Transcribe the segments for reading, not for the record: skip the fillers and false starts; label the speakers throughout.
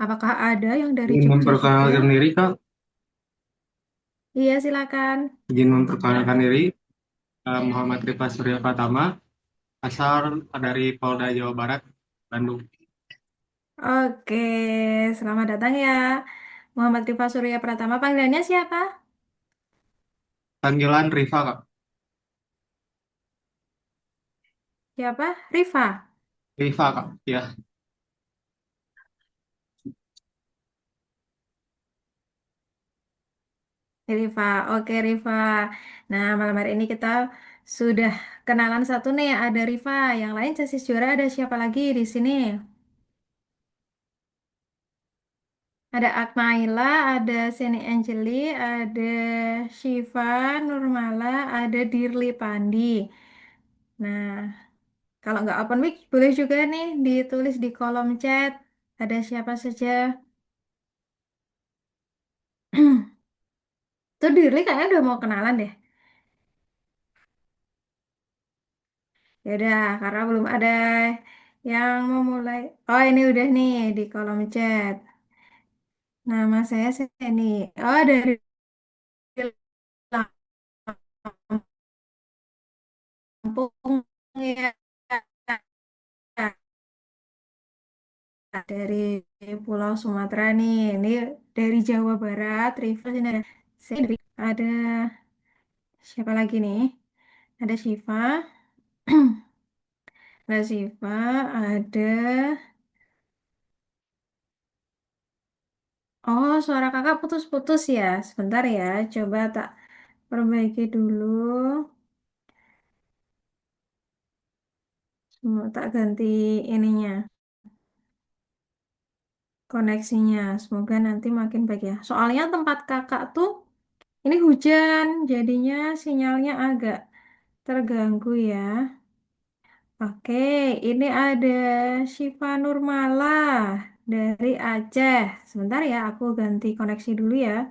Speaker 1: Apakah ada yang dari
Speaker 2: Ingin
Speaker 1: Jogja juga?
Speaker 2: memperkenalkan diri, Kak.
Speaker 1: Iya, silakan.
Speaker 2: Ingin memperkenalkan diri, Muhammad Rifa Surya Pratama, asal dari Polda Jawa Barat, Bandung.
Speaker 1: Oke, selamat datang ya. Muhammad Rifa Surya Pratama, panggilannya siapa?
Speaker 2: Panggilan Rifa, Kak.
Speaker 1: Siapa? Rifa.
Speaker 2: Rifa, Kak. Ya,
Speaker 1: Rifa, oke Rifa. Nah, malam hari ini kita sudah kenalan satu nih, ada Rifa. Yang lain sasis juara ada siapa lagi di sini? Ada Akmaila, ada Seni Angeli, ada Syifa, Nurmala, ada Dirli Pandi. Nah, kalau nggak open mic, boleh juga nih ditulis di kolom chat. Ada siapa saja. Tuh Dirli kayaknya udah mau kenalan deh. Ya udah, karena belum ada yang memulai. Oh, ini udah nih di kolom chat. Nama saya Seni. Oh, dari Lampung ya. Dari Pulau Sumatera nih. Ini dari Jawa Barat. Rival sini ada. Ada siapa lagi nih? Ada Syifa. Ada Syifa. Ada. Oh, suara kakak putus-putus ya. Sebentar ya. Coba tak perbaiki dulu. Mau tak ganti ininya. Koneksinya. Semoga nanti makin baik ya. Soalnya tempat kakak tuh ini hujan. Jadinya sinyalnya agak terganggu ya. Oke, ini ada Syifa Nurmala dari Aceh. Sebentar ya, aku ganti koneksi dulu ya.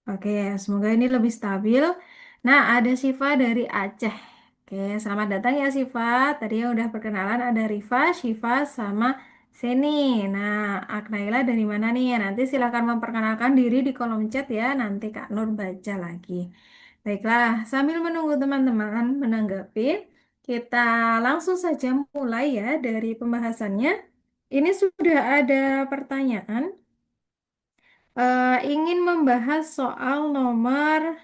Speaker 1: Oke, semoga ini lebih stabil. Nah, ada Syifa dari Aceh. Oke, selamat datang ya Syifa. Tadi yang udah perkenalan ada Rifa, Syifa, sama Seni. Nah, Aknaila dari mana nih? Nanti silakan memperkenalkan diri di kolom chat ya. Nanti Kak Nur baca lagi. Baiklah, sambil menunggu teman-teman menanggapi, kita langsung saja mulai ya dari pembahasannya. Ini sudah ada pertanyaan. Ingin membahas soal nomor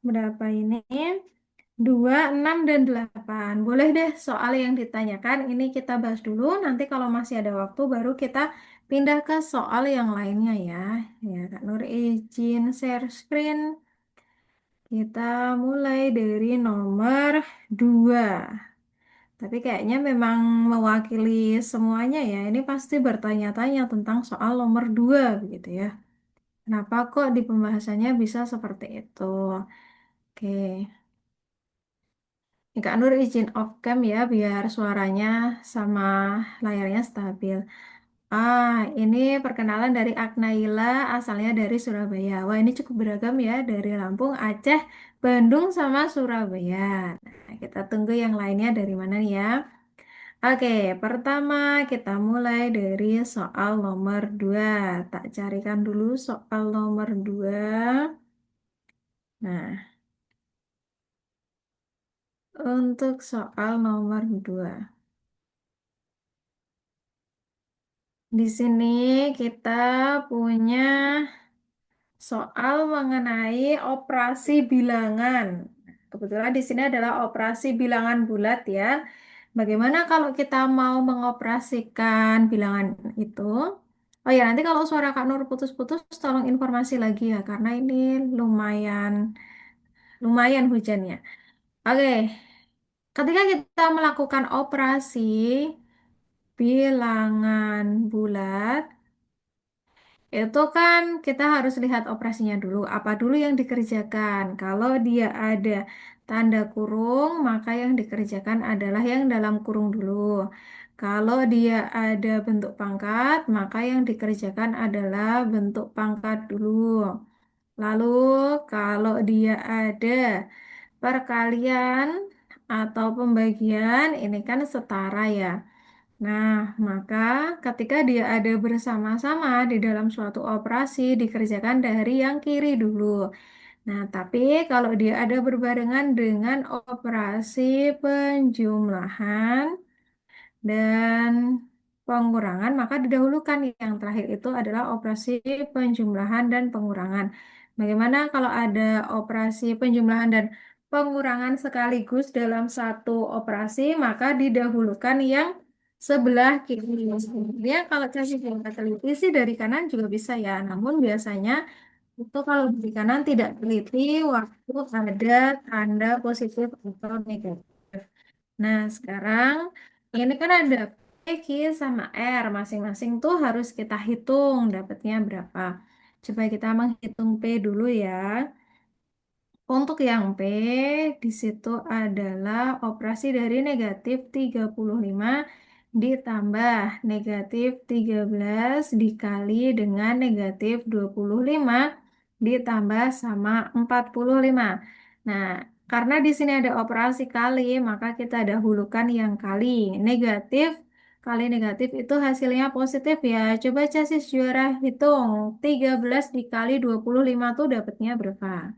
Speaker 1: berapa ini? 2, 6, dan 8. Boleh deh soal yang ditanyakan. Ini kita bahas dulu. Nanti kalau masih ada waktu baru kita pindah ke soal yang lainnya ya. Ya, Kak Nur izin share screen. Kita mulai dari nomor 2. Tapi kayaknya memang mewakili semuanya ya. Ini pasti bertanya-tanya tentang soal nomor 2 begitu ya. Kenapa kok di pembahasannya bisa seperti itu? Oke, ini Kak Nur izin off cam ya biar suaranya sama layarnya stabil. Ini perkenalan dari Aknaila, asalnya dari Surabaya. Wah, ini cukup beragam ya, dari Lampung, Aceh, Bandung, sama Surabaya. Nah, kita tunggu yang lainnya dari mana nih ya. Oke, pertama kita mulai dari soal nomor 2. Tak carikan dulu soal nomor 2. Nah, untuk soal nomor 2. Di sini kita punya soal mengenai operasi bilangan. Kebetulan di sini adalah operasi bilangan bulat ya. Bagaimana kalau kita mau mengoperasikan bilangan itu? Oh ya, nanti kalau suara Kak Nur putus-putus, tolong informasi lagi ya, karena ini lumayan lumayan hujannya. Oke, ketika kita melakukan operasi bilangan bulat, itu kan kita harus lihat operasinya dulu. Apa dulu yang dikerjakan? Kalau dia ada tanda kurung, maka yang dikerjakan adalah yang dalam kurung dulu. Kalau dia ada bentuk pangkat, maka yang dikerjakan adalah bentuk pangkat dulu. Lalu kalau dia ada perkalian, atau pembagian ini kan setara ya. Nah, maka ketika dia ada bersama-sama di dalam suatu operasi dikerjakan dari yang kiri dulu. Nah, tapi kalau dia ada berbarengan dengan operasi penjumlahan dan pengurangan, maka didahulukan yang terakhir itu adalah operasi penjumlahan dan pengurangan. Bagaimana kalau ada operasi penjumlahan dan pengurangan sekaligus dalam satu operasi, maka didahulukan yang sebelah kiri. Sebenarnya kalau kasih yang teliti sih dari kanan juga bisa ya, namun biasanya itu kalau di kanan tidak teliti waktu ada tanda positif atau negatif. Nah, sekarang ini kan ada P, Q, sama R. Masing-masing tuh harus kita hitung dapatnya berapa. Coba kita menghitung P dulu ya. Untuk yang P, di situ adalah operasi dari negatif 35 ditambah negatif 13 dikali dengan negatif 25 ditambah sama 45. Nah, karena di sini ada operasi kali, maka kita dahulukan yang kali. Negatif kali negatif itu hasilnya positif ya. Coba casis juara hitung. 13 dikali 25 tuh dapatnya berapa?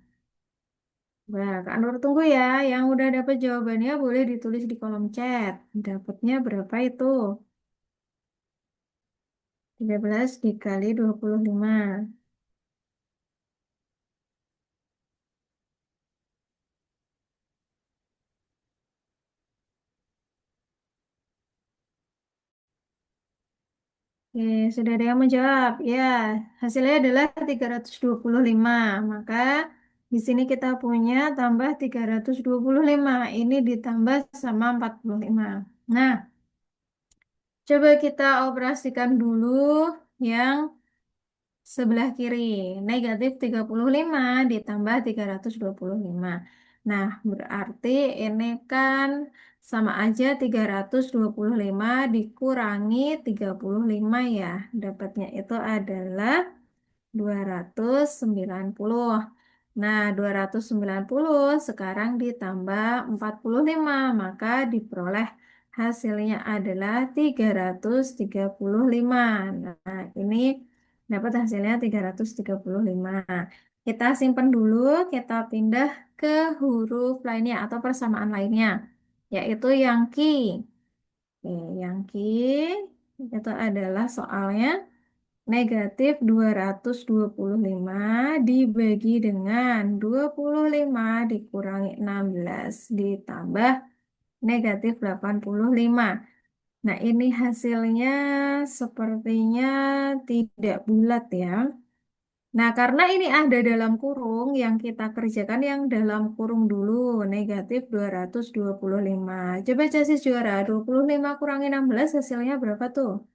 Speaker 1: Nah, Kak Nur tunggu ya. Yang udah dapat jawabannya boleh ditulis di kolom chat. Dapatnya berapa itu? 13 dikali 25. Oke, sudah ada yang menjawab. Ya, hasilnya adalah 325. Maka di sini kita punya tambah 325. Ini ditambah sama 45. Nah, coba kita operasikan dulu yang sebelah kiri, negatif 35 ditambah 325. Nah, berarti ini kan sama aja 325 dikurangi 35 ya. Dapatnya itu adalah 290. Nah, 290 sekarang ditambah 45, maka diperoleh hasilnya adalah 335. Nah, ini dapat hasilnya 335. Kita simpan dulu, kita pindah ke huruf lainnya atau persamaan lainnya, yaitu yang ki. Oke, yang ki itu adalah soalnya negatif 225 dibagi dengan 25 dikurangi 16 ditambah negatif 85. Nah, ini hasilnya sepertinya tidak bulat ya. Nah, karena ini ada dalam kurung, yang kita kerjakan yang dalam kurung dulu, negatif 225. Coba casis juara, 25 kurangi 16 hasilnya berapa tuh?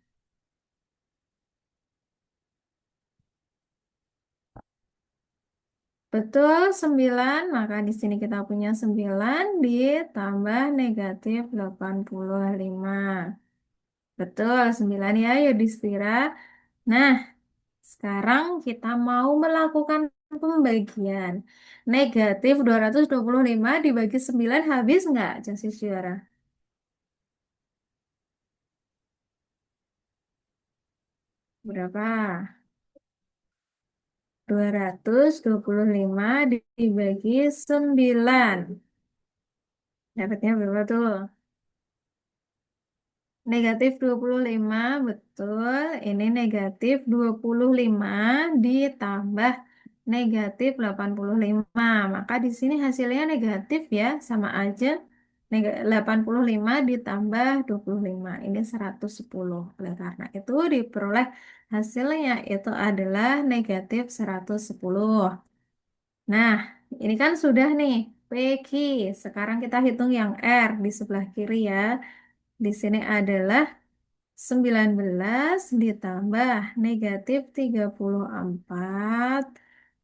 Speaker 1: Betul, 9. Maka di sini kita punya 9 ditambah negatif 85. Betul, 9 ya Yudhistira. Nah, sekarang kita mau melakukan pembagian. Negatif 225 dibagi 9 habis nggak, Jasis Juara? Berapa? 225 dibagi 9. Dapatnya berapa tuh? Negatif 25, betul. Ini negatif 25 ditambah negatif 85. Maka di sini hasilnya negatif ya, sama aja. 85 ditambah 25. Ini 110. Oleh karena itu diperoleh hasilnya itu adalah negatif 110. Nah, ini kan sudah nih, PQ. Sekarang kita hitung yang R di sebelah kiri ya. Di sini adalah 19 ditambah negatif 34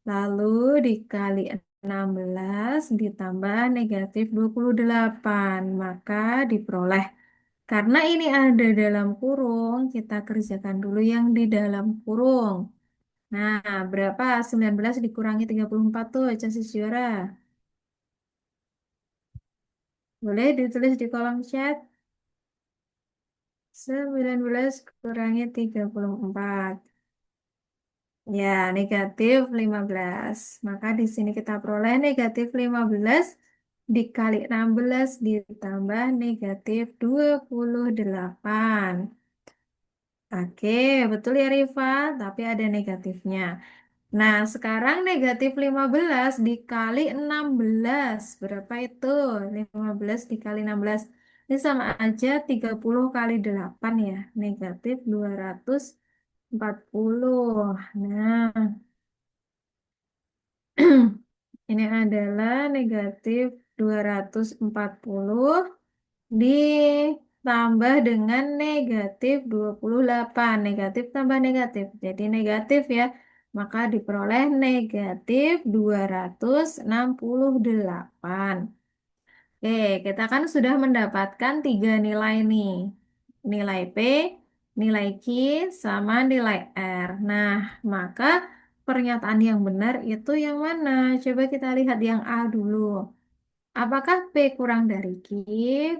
Speaker 1: lalu dikali 16 ditambah negatif 28 maka diperoleh, karena ini ada dalam kurung, kita kerjakan dulu yang di dalam kurung. Nah, berapa 19 dikurangi 34 tuh, Casis Juara? Boleh ditulis di kolom chat. 19 kurangi 34. Ya, negatif 15. Maka di sini kita peroleh negatif 15 dikali 16 ditambah negatif 28. Oke, betul ya Rifa, tapi ada negatifnya. Nah, sekarang negatif 15 dikali 16. Berapa itu? 15 dikali 16. Ini sama aja 30 kali 8 ya. Negatif 240. Nah, ini adalah negatif 240 ditambah dengan negatif 28. Negatif tambah negatif. Jadi negatif ya. Maka diperoleh negatif 268. Oke, kita kan sudah mendapatkan tiga nilai nih. Nilai P, nilai Q, sama nilai R. Nah, maka pernyataan yang benar itu yang mana? Coba kita lihat yang A dulu. Apakah P kurang dari Q?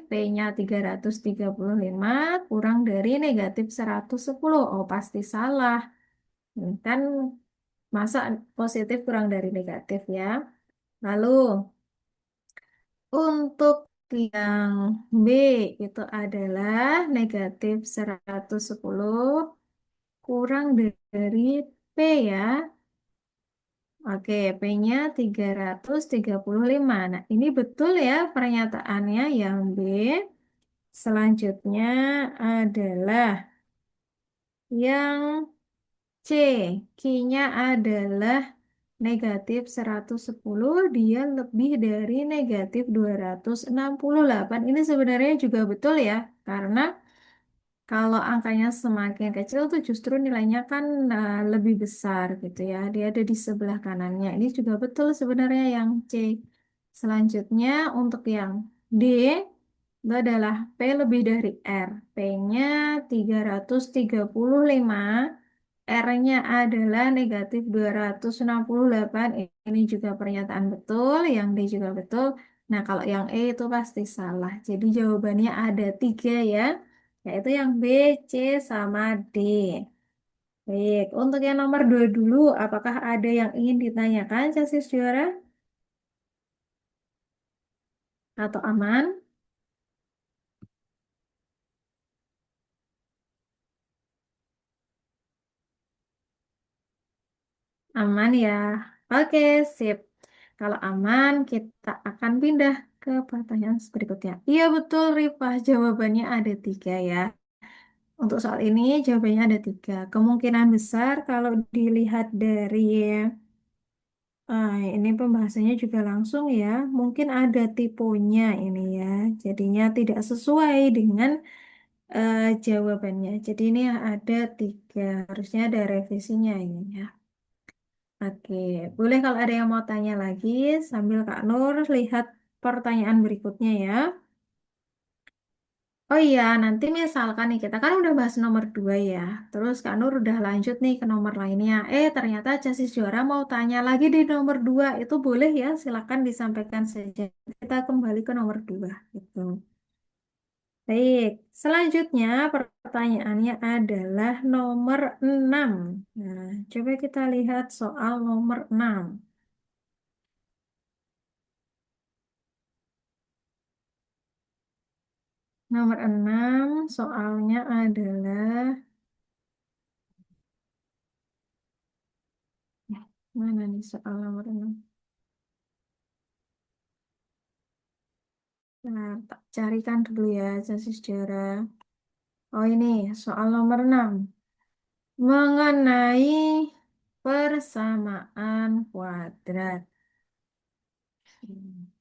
Speaker 1: P-nya 335 kurang dari negatif 110. Oh, pasti salah. Kan masa positif kurang dari negatif ya. Lalu untuk yang B itu adalah negatif 110 kurang dari P ya. Oke, P-nya 335. Nah, ini betul ya pernyataannya yang B. Selanjutnya adalah yang C. Q-nya adalah negatif 110, dia lebih dari negatif 268. Ini sebenarnya juga betul ya, karena kalau angkanya semakin kecil tuh justru nilainya kan lebih besar gitu ya. Dia ada di sebelah kanannya. Ini juga betul sebenarnya yang C. Selanjutnya untuk yang D itu adalah P lebih dari R. P-nya 335, R-nya adalah negatif 268. Ini juga pernyataan betul, yang D juga betul. Nah, kalau yang E itu pasti salah. Jadi jawabannya ada tiga ya, yaitu yang B, C, sama D. Baik, untuk yang nomor dua dulu, apakah ada yang ingin ditanyakan, Casis Juara? Atau aman? Aman ya. Oke, sip. Kalau aman, kita akan pindah ke pertanyaan berikutnya. Iya betul, Rifah. Jawabannya ada tiga ya. Untuk soal ini, jawabannya ada tiga. Kemungkinan besar kalau dilihat dari ini pembahasannya juga langsung ya. Mungkin ada tipenya ini ya. Jadinya tidak sesuai dengan jawabannya. Jadi ini ada tiga. Harusnya ada revisinya ini ya. Oke, boleh kalau ada yang mau tanya lagi sambil Kak Nur lihat pertanyaan berikutnya ya. Oh iya, nanti misalkan nih kita kan udah bahas nomor 2 ya. Terus Kak Nur udah lanjut nih ke nomor lainnya. Ternyata Chassis Juara mau tanya lagi di nomor 2. Itu boleh ya, silakan disampaikan saja. Kita kembali ke nomor 2 gitu. Baik, selanjutnya pertanyaannya adalah nomor 6. Nah, coba kita lihat soal nomor 6. Nomor 6 soalnya adalah mana nih soal nomor 6? Nah, tak carikan dulu ya asas sejarah. Oh ini soal nomor 6 mengenai persamaan kuadrat. Hmm.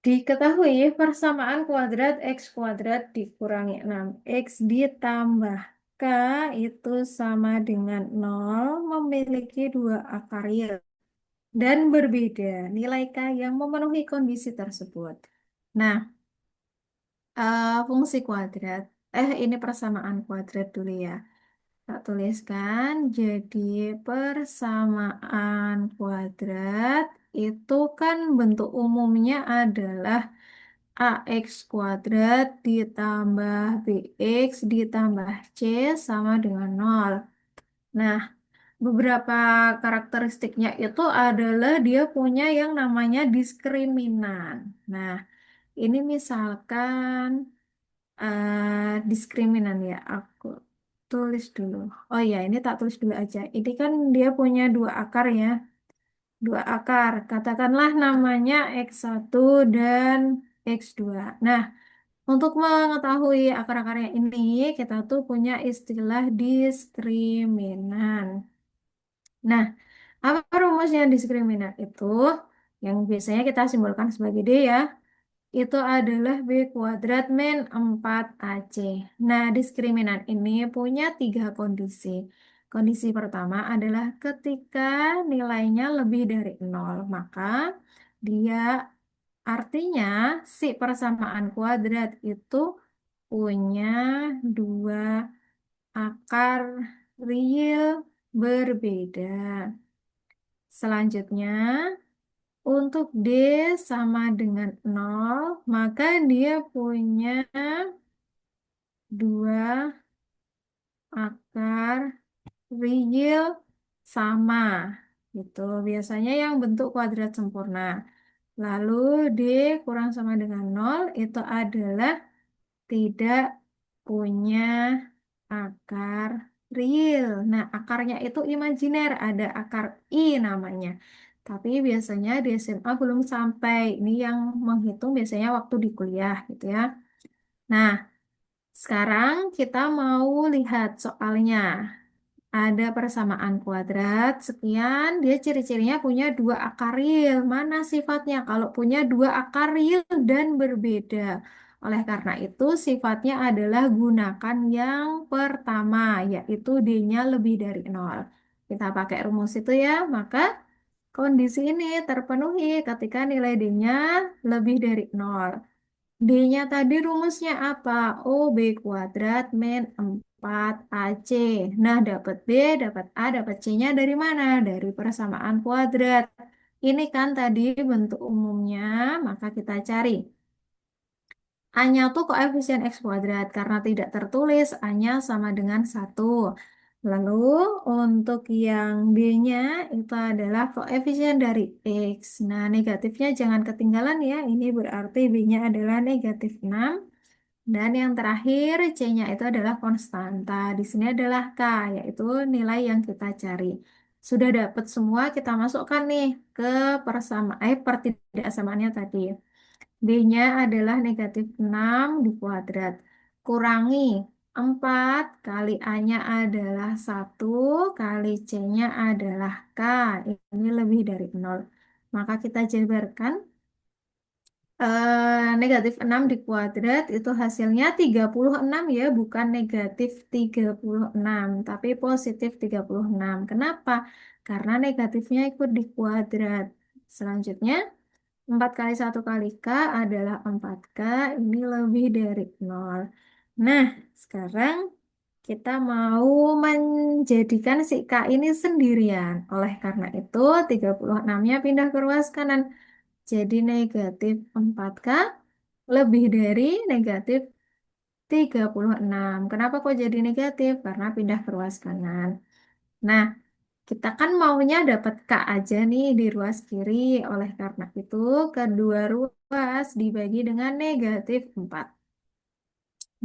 Speaker 1: Diketahui persamaan kuadrat X kuadrat dikurangi 6X ditambah K itu sama dengan 0 memiliki dua akar real dan berbeda nilai K yang memenuhi kondisi tersebut. Nah, fungsi kuadrat, ini persamaan kuadrat dulu ya. Tak tuliskan. Jadi persamaan kuadrat itu kan bentuk umumnya adalah AX kuadrat ditambah BX ditambah C sama dengan nol. Nah, beberapa karakteristiknya itu adalah dia punya yang namanya diskriminan. Nah, ini misalkan diskriminan ya, aku tulis dulu. Oh ya, ini tak tulis dulu aja. Ini kan dia punya dua akar ya, dua akar. Katakanlah namanya X1 dan X2. Nah, untuk mengetahui akar-akarnya ini, kita tuh punya istilah diskriminan. Nah, apa rumusnya diskriminan itu? Yang biasanya kita simbolkan sebagai D ya. Itu adalah B kuadrat min 4AC. Nah, diskriminan ini punya tiga kondisi. Kondisi pertama adalah ketika nilainya lebih dari nol, maka dia artinya si persamaan kuadrat itu punya dua akar real berbeda. Selanjutnya, untuk D sama dengan nol, maka dia punya dua akar real sama. Gitu. Biasanya yang bentuk kuadrat sempurna. Lalu D kurang sama dengan nol itu adalah tidak punya akar real. Nah, akarnya itu imajiner, ada akar I namanya. Tapi biasanya di SMA belum sampai. Ini yang menghitung biasanya waktu di kuliah gitu ya. Nah, sekarang kita mau lihat soalnya. Ada persamaan kuadrat, sekian, dia ciri-cirinya punya dua akar real. Mana sifatnya? Kalau punya dua akar real dan berbeda. Oleh karena itu, sifatnya adalah gunakan yang pertama, yaitu D-nya lebih dari nol. Kita pakai rumus itu ya, maka kondisi ini terpenuhi ketika nilai D-nya lebih dari nol. D-nya tadi rumusnya apa? OB kuadrat min 4AC. Nah, dapat B, dapat A, dapat C-nya dari mana? Dari persamaan kuadrat. Ini kan tadi bentuk umumnya, maka kita cari. A-nya tuh koefisien X kuadrat. Karena tidak tertulis, A-nya sama dengan 1. Lalu untuk yang B-nya itu adalah koefisien dari X. Nah, negatifnya jangan ketinggalan ya. Ini berarti B-nya adalah negatif 6. Dan yang terakhir, C-nya itu adalah konstanta. Di sini adalah K, yaitu nilai yang kita cari. Sudah dapat semua, kita masukkan nih ke pertidaksamaannya tadi. B-nya adalah negatif 6 di kuadrat. Kurangi 4 kali A-nya adalah 1 kali C-nya adalah K. Ini lebih dari nol. Maka kita jabarkan negatif 6 di kuadrat itu hasilnya 36 ya, bukan negatif 36, tapi positif 36. Kenapa? Karena negatifnya ikut di kuadrat. Selanjutnya, 4 kali 1 kali K adalah 4K, ini lebih dari nol. Nah, sekarang kita mau menjadikan si K ini sendirian. Oleh karena itu, 36-nya pindah ke ruas kanan. Jadi negatif 4K lebih dari negatif 36. Kenapa kok jadi negatif? Karena pindah ke ruas kanan. Nah, kita kan maunya dapat K aja nih di ruas kiri. Oleh karena itu, kedua ruas dibagi dengan negatif 4.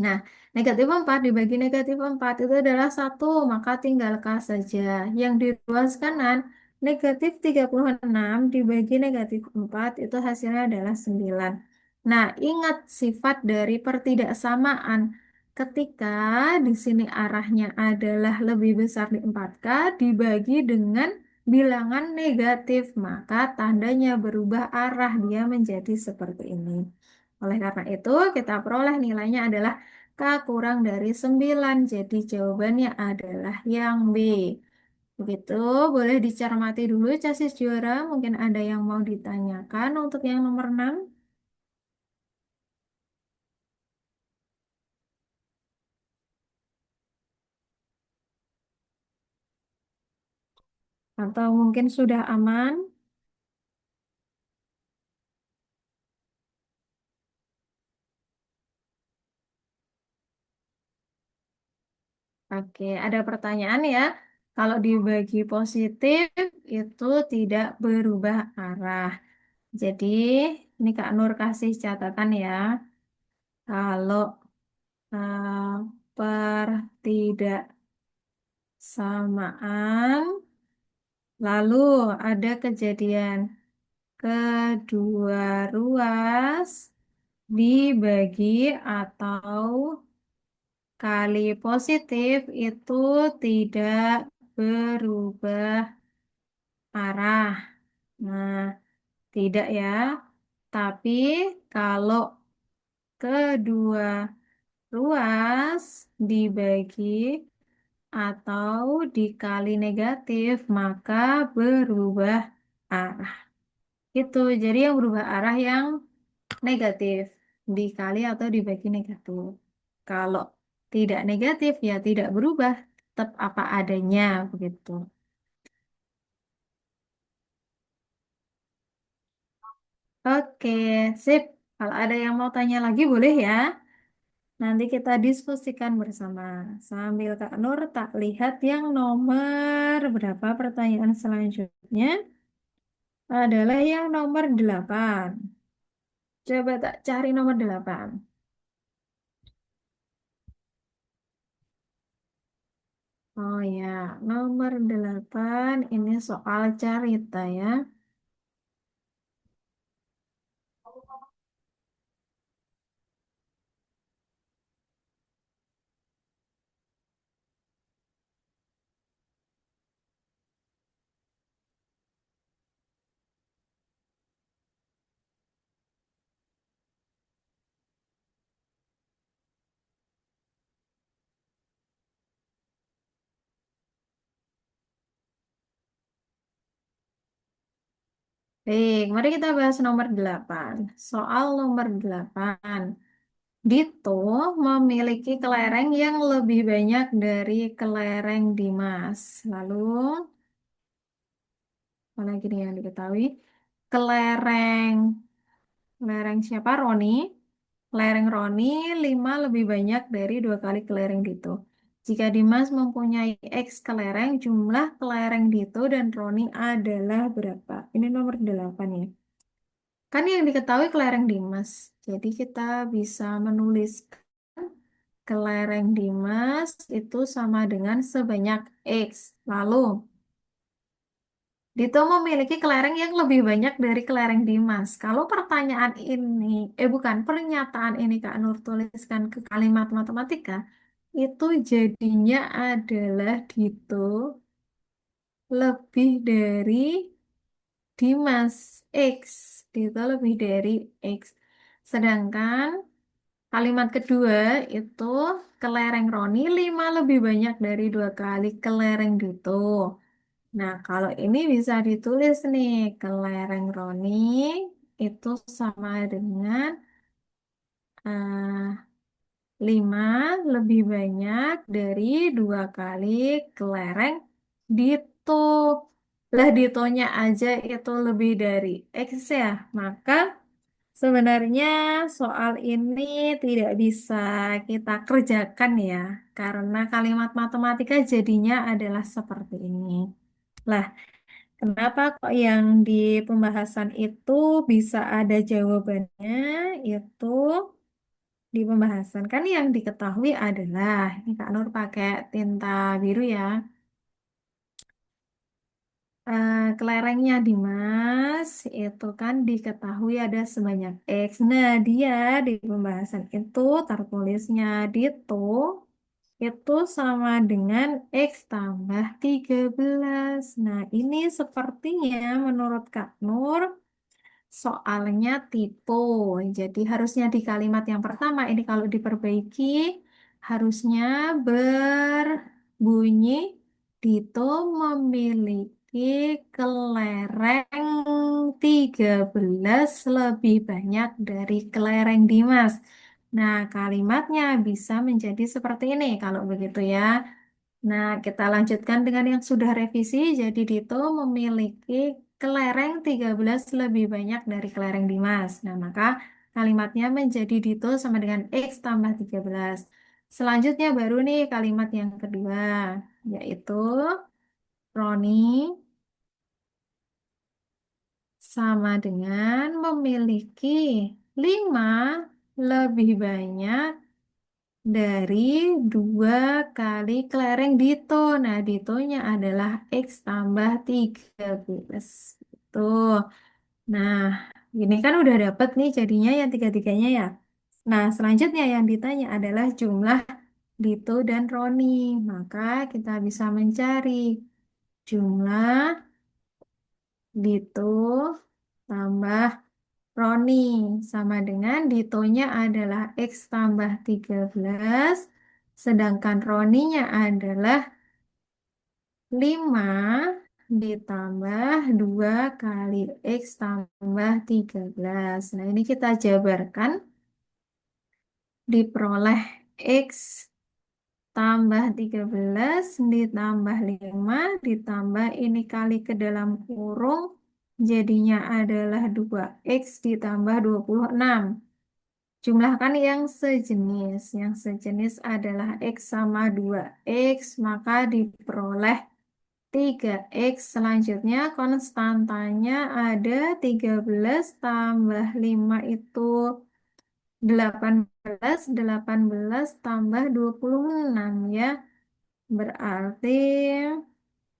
Speaker 1: Nah, negatif 4 dibagi negatif 4 itu adalah 1, maka tinggal K saja. Yang di ruas kanan, negatif 36 dibagi negatif 4 itu hasilnya adalah 9. Nah, ingat sifat dari pertidaksamaan. Ketika di sini arahnya adalah lebih besar di 4K dibagi dengan bilangan negatif, maka tandanya berubah arah, dia menjadi seperti ini. Oleh karena itu, kita peroleh nilainya adalah K kurang dari 9. Jadi jawabannya adalah yang B. Begitu, boleh dicermati dulu casis juara. Mungkin ada yang mau ditanyakan untuk yang nomor 6. Atau mungkin sudah aman? Oke, ada pertanyaan ya. Kalau dibagi positif itu tidak berubah arah. Jadi, ini Kak Nur kasih catatan ya. Kalau pertidaksamaan, lalu ada kejadian kedua ruas dibagi atau kali positif itu tidak berubah arah. Nah, tidak ya. Tapi kalau kedua ruas dibagi atau dikali negatif, maka berubah arah. Itu, jadi yang berubah arah yang negatif, dikali atau dibagi negatif. Kalau tidak negatif, ya tidak berubah, tetap apa adanya, begitu. Oke, sip. Kalau ada yang mau tanya lagi, boleh ya. Nanti kita diskusikan bersama. Sambil Kak Nur tak lihat yang nomor berapa pertanyaan selanjutnya adalah yang nomor 8. Coba tak cari nomor 8. Oh ya, nomor 8 ini soal carita ya. Baik, mari kita bahas nomor 8. Soal nomor 8. Dito memiliki kelereng yang lebih banyak dari kelereng Dimas. Lalu, apa lagi nih yang diketahui? Kelereng, kelereng siapa? Roni. Kelereng Roni 5 lebih banyak dari 2 kali kelereng Dito. Jika Dimas mempunyai X kelereng, jumlah kelereng Dito dan Roni adalah berapa? Ini nomor 8 ya. Kan yang diketahui kelereng Dimas. Jadi kita bisa menulis kelereng Dimas itu sama dengan sebanyak X. Lalu, Dito memiliki kelereng yang lebih banyak dari kelereng Dimas. Kalau pertanyaan ini, bukan, pernyataan ini Kak Nur tuliskan ke kalimat matematika, itu jadinya adalah Dito lebih dari Dimas X. Dito lebih dari X. Sedangkan kalimat kedua itu kelereng Roni 5 lebih banyak dari 2 kali kelereng Dito. Nah, kalau ini bisa ditulis nih, kelereng Roni itu sama dengan 5 lebih banyak dari 2 kali kelereng Dito. Lah Ditonya aja itu lebih dari X ya, maka sebenarnya soal ini tidak bisa kita kerjakan ya, karena kalimat matematika jadinya adalah seperti ini. Lah, kenapa kok yang di pembahasan itu bisa ada jawabannya? Itu di pembahasan kan yang diketahui adalah, ini Kak Nur pakai tinta biru ya. Kelerengnya Dimas itu kan diketahui ada sebanyak X. Nah, dia di pembahasan itu tertulisnya Dito itu sama dengan X tambah 13. Nah, ini sepertinya menurut Kak Nur soalnya tipe. Jadi harusnya di kalimat yang pertama ini kalau diperbaiki harusnya berbunyi Dito memiliki kelereng 13 lebih banyak dari kelereng Dimas. Nah, kalimatnya bisa menjadi seperti ini kalau begitu ya. Nah, kita lanjutkan dengan yang sudah revisi. Jadi Dito memiliki kelereng 13 lebih banyak dari kelereng Dimas. Nah, maka kalimatnya menjadi Dito sama dengan X tambah 13. Selanjutnya baru nih kalimat yang kedua, yaitu Roni sama dengan memiliki 5 lebih banyak dari 2 kali kelereng Dito. Nah, Ditonya adalah X tambah 13. Tuh. Nah, ini kan udah dapet nih jadinya yang tiga-tiganya ya. Nah, selanjutnya yang ditanya adalah jumlah Dito dan Roni. Maka kita bisa mencari jumlah Dito tambah Roni sama dengan Ditonya adalah X tambah 13, sedangkan Roninya adalah 5 ditambah 2 kali X tambah 13. Nah, ini kita jabarkan, diperoleh X tambah 13 ditambah 5 ditambah ini kali ke dalam kurung, jadinya adalah 2X ditambah 26. Jumlahkan yang sejenis. Yang sejenis adalah X sama 2X, maka diperoleh 3X. Selanjutnya konstantanya ada 13 tambah 5 itu 18, 18 tambah 26 ya. Berarti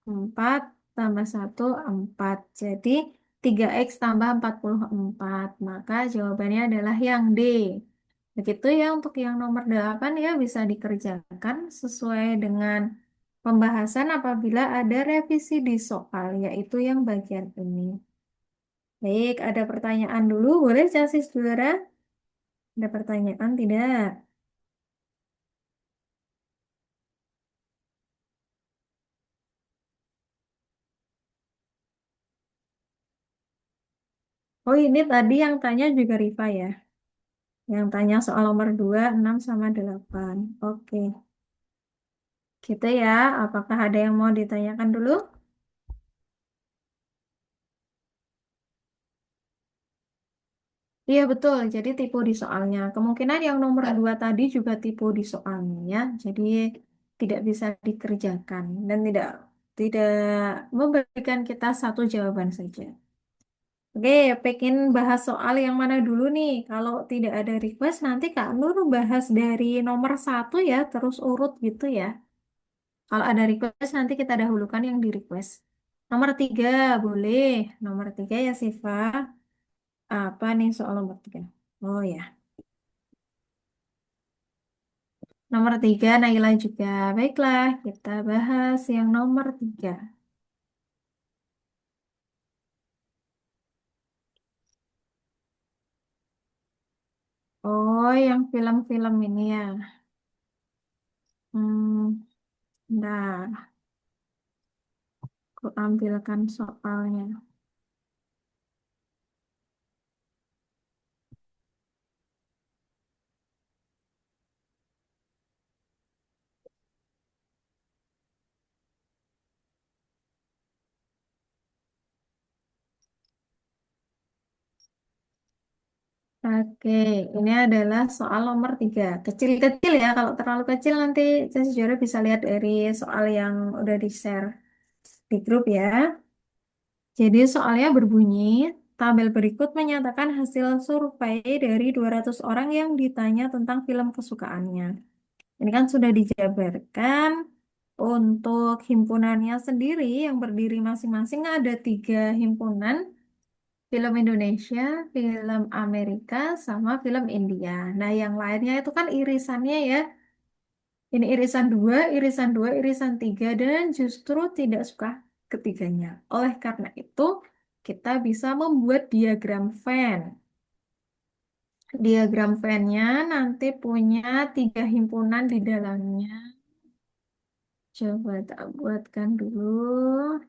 Speaker 1: 4 tambah 1, 4. Jadi 3X tambah 44. Maka jawabannya adalah yang D. Begitu ya untuk yang nomor 8 ya, bisa dikerjakan sesuai dengan pembahasan apabila ada revisi di soal, yaitu yang bagian ini. Baik, ada pertanyaan dulu. Boleh, Casis Juara? Ada pertanyaan tidak? Oh, ini tadi yang tanya juga Rifa ya? Yang tanya soal nomor 2, 6 sama 8. Oke, gitu ya. Apakah ada yang mau ditanyakan dulu? Iya betul, jadi tipu di soalnya. Kemungkinan yang nomor 2 tadi juga tipu di soalnya ya. Jadi tidak bisa dikerjakan dan tidak tidak memberikan kita satu jawaban saja. Oke, pengen bahas soal yang mana dulu nih? Kalau tidak ada request, nanti Kak Nur bahas dari nomor 1 ya, terus urut gitu ya. Kalau ada request, nanti kita dahulukan yang di request. Nomor 3, boleh. Nomor 3 ya, Siva. Apa nih soal nomor 3? Oh ya, nomor 3, Naila juga. Baiklah, kita bahas yang nomor 3. Oh, yang film-film ini ya. Nah, aku ambilkan soalnya. Oke, ini adalah soal nomor 3. Kecil-kecil ya, kalau terlalu kecil nanti saya sejujurnya bisa lihat dari soal yang udah di-share di grup ya. Jadi soalnya berbunyi, tabel berikut menyatakan hasil survei dari 200 orang yang ditanya tentang film kesukaannya. Ini kan sudah dijabarkan untuk himpunannya sendiri yang berdiri masing-masing ada 3 himpunan, film Indonesia, film Amerika, sama film India. Nah, yang lainnya itu kan irisannya ya. Ini irisan dua, irisan tiga, dan justru tidak suka ketiganya. Oleh karena itu, kita bisa membuat diagram Venn. Diagram Venn-nya nanti punya 3 himpunan di dalamnya. Coba tak buatkan dulu.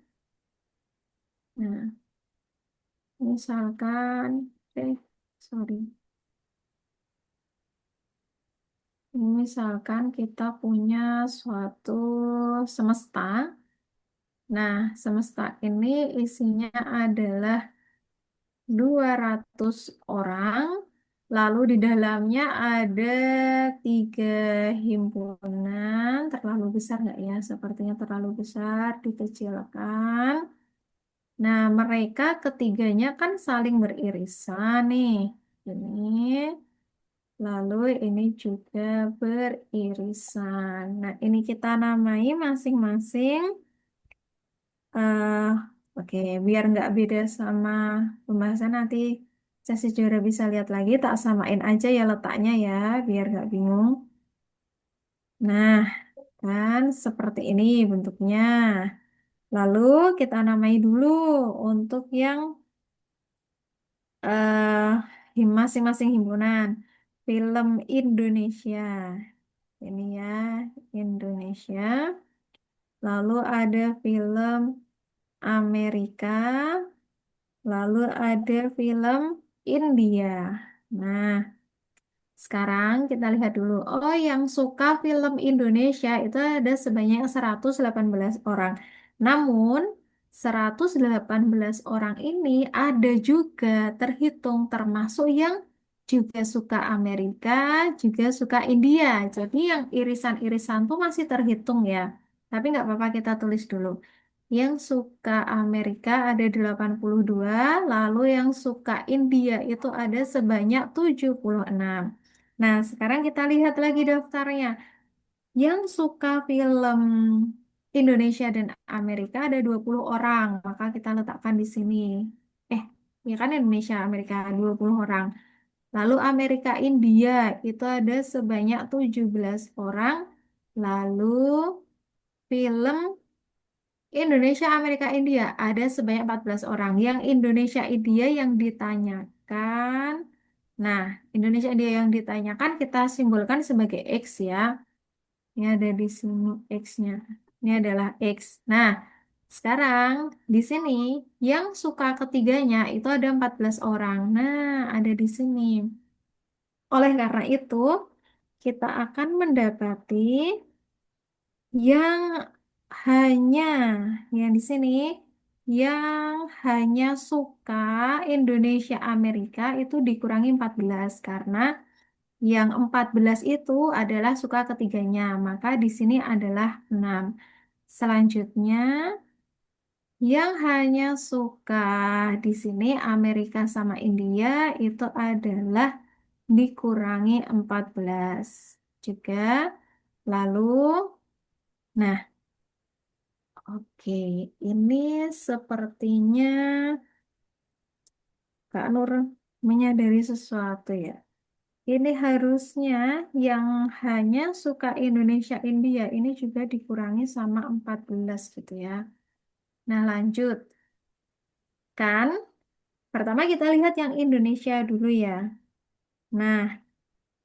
Speaker 1: Nah, misalkan, sorry. Misalkan kita punya suatu semesta. Nah, semesta ini isinya adalah 200 orang. Lalu di dalamnya ada tiga himpunan. Terlalu besar nggak ya? Sepertinya terlalu besar. Dikecilkan. Nah, mereka ketiganya kan saling beririsan nih. Ini. Lalu ini juga beririsan. Nah, ini kita namai masing-masing. eh oke, biar nggak beda sama pembahasan nanti sesi juara bisa lihat lagi. Tak samain aja ya letaknya ya, biar nggak bingung. Nah, kan seperti ini bentuknya. Lalu kita namai dulu untuk yang masing-masing himpunan. Film Indonesia. Ini ya, Indonesia. Lalu ada film Amerika, lalu ada film India. Nah, sekarang kita lihat dulu. Oh, yang suka film Indonesia itu ada sebanyak 118 orang. Namun, 118 orang ini ada juga terhitung termasuk yang juga suka Amerika, juga suka India. Jadi yang irisan-irisan tuh masih terhitung ya. Tapi nggak apa-apa kita tulis dulu. Yang suka Amerika ada 82, lalu yang suka India itu ada sebanyak 76. Nah, sekarang kita lihat lagi daftarnya. Yang suka film Indonesia dan Amerika ada 20 orang, maka kita letakkan di sini. Eh, ya kan Indonesia, Amerika 20 orang. Lalu Amerika India itu ada sebanyak 17 orang. Lalu film Indonesia Amerika India ada sebanyak 14 orang. Yang Indonesia India yang ditanyakan. Nah, Indonesia India yang ditanyakan kita simbolkan sebagai X ya. Ini ada di sini X-nya. Ini adalah X. Nah, sekarang di sini yang suka ketiganya itu ada 14 orang. Nah, ada di sini. Oleh karena itu, kita akan mendapati yang hanya yang di sini yang hanya suka Indonesia Amerika itu dikurangi 14 karena yang 14 itu adalah suka ketiganya, maka di sini adalah 6. Selanjutnya, yang hanya suka di sini Amerika sama India itu adalah dikurangi 14 juga. Lalu, nah, oke, ini sepertinya Kak Nur menyadari sesuatu ya. Ini harusnya yang hanya suka Indonesia India ini juga dikurangi sama 14 gitu ya. Nah, lanjut. Kan pertama kita lihat yang Indonesia dulu ya. Nah,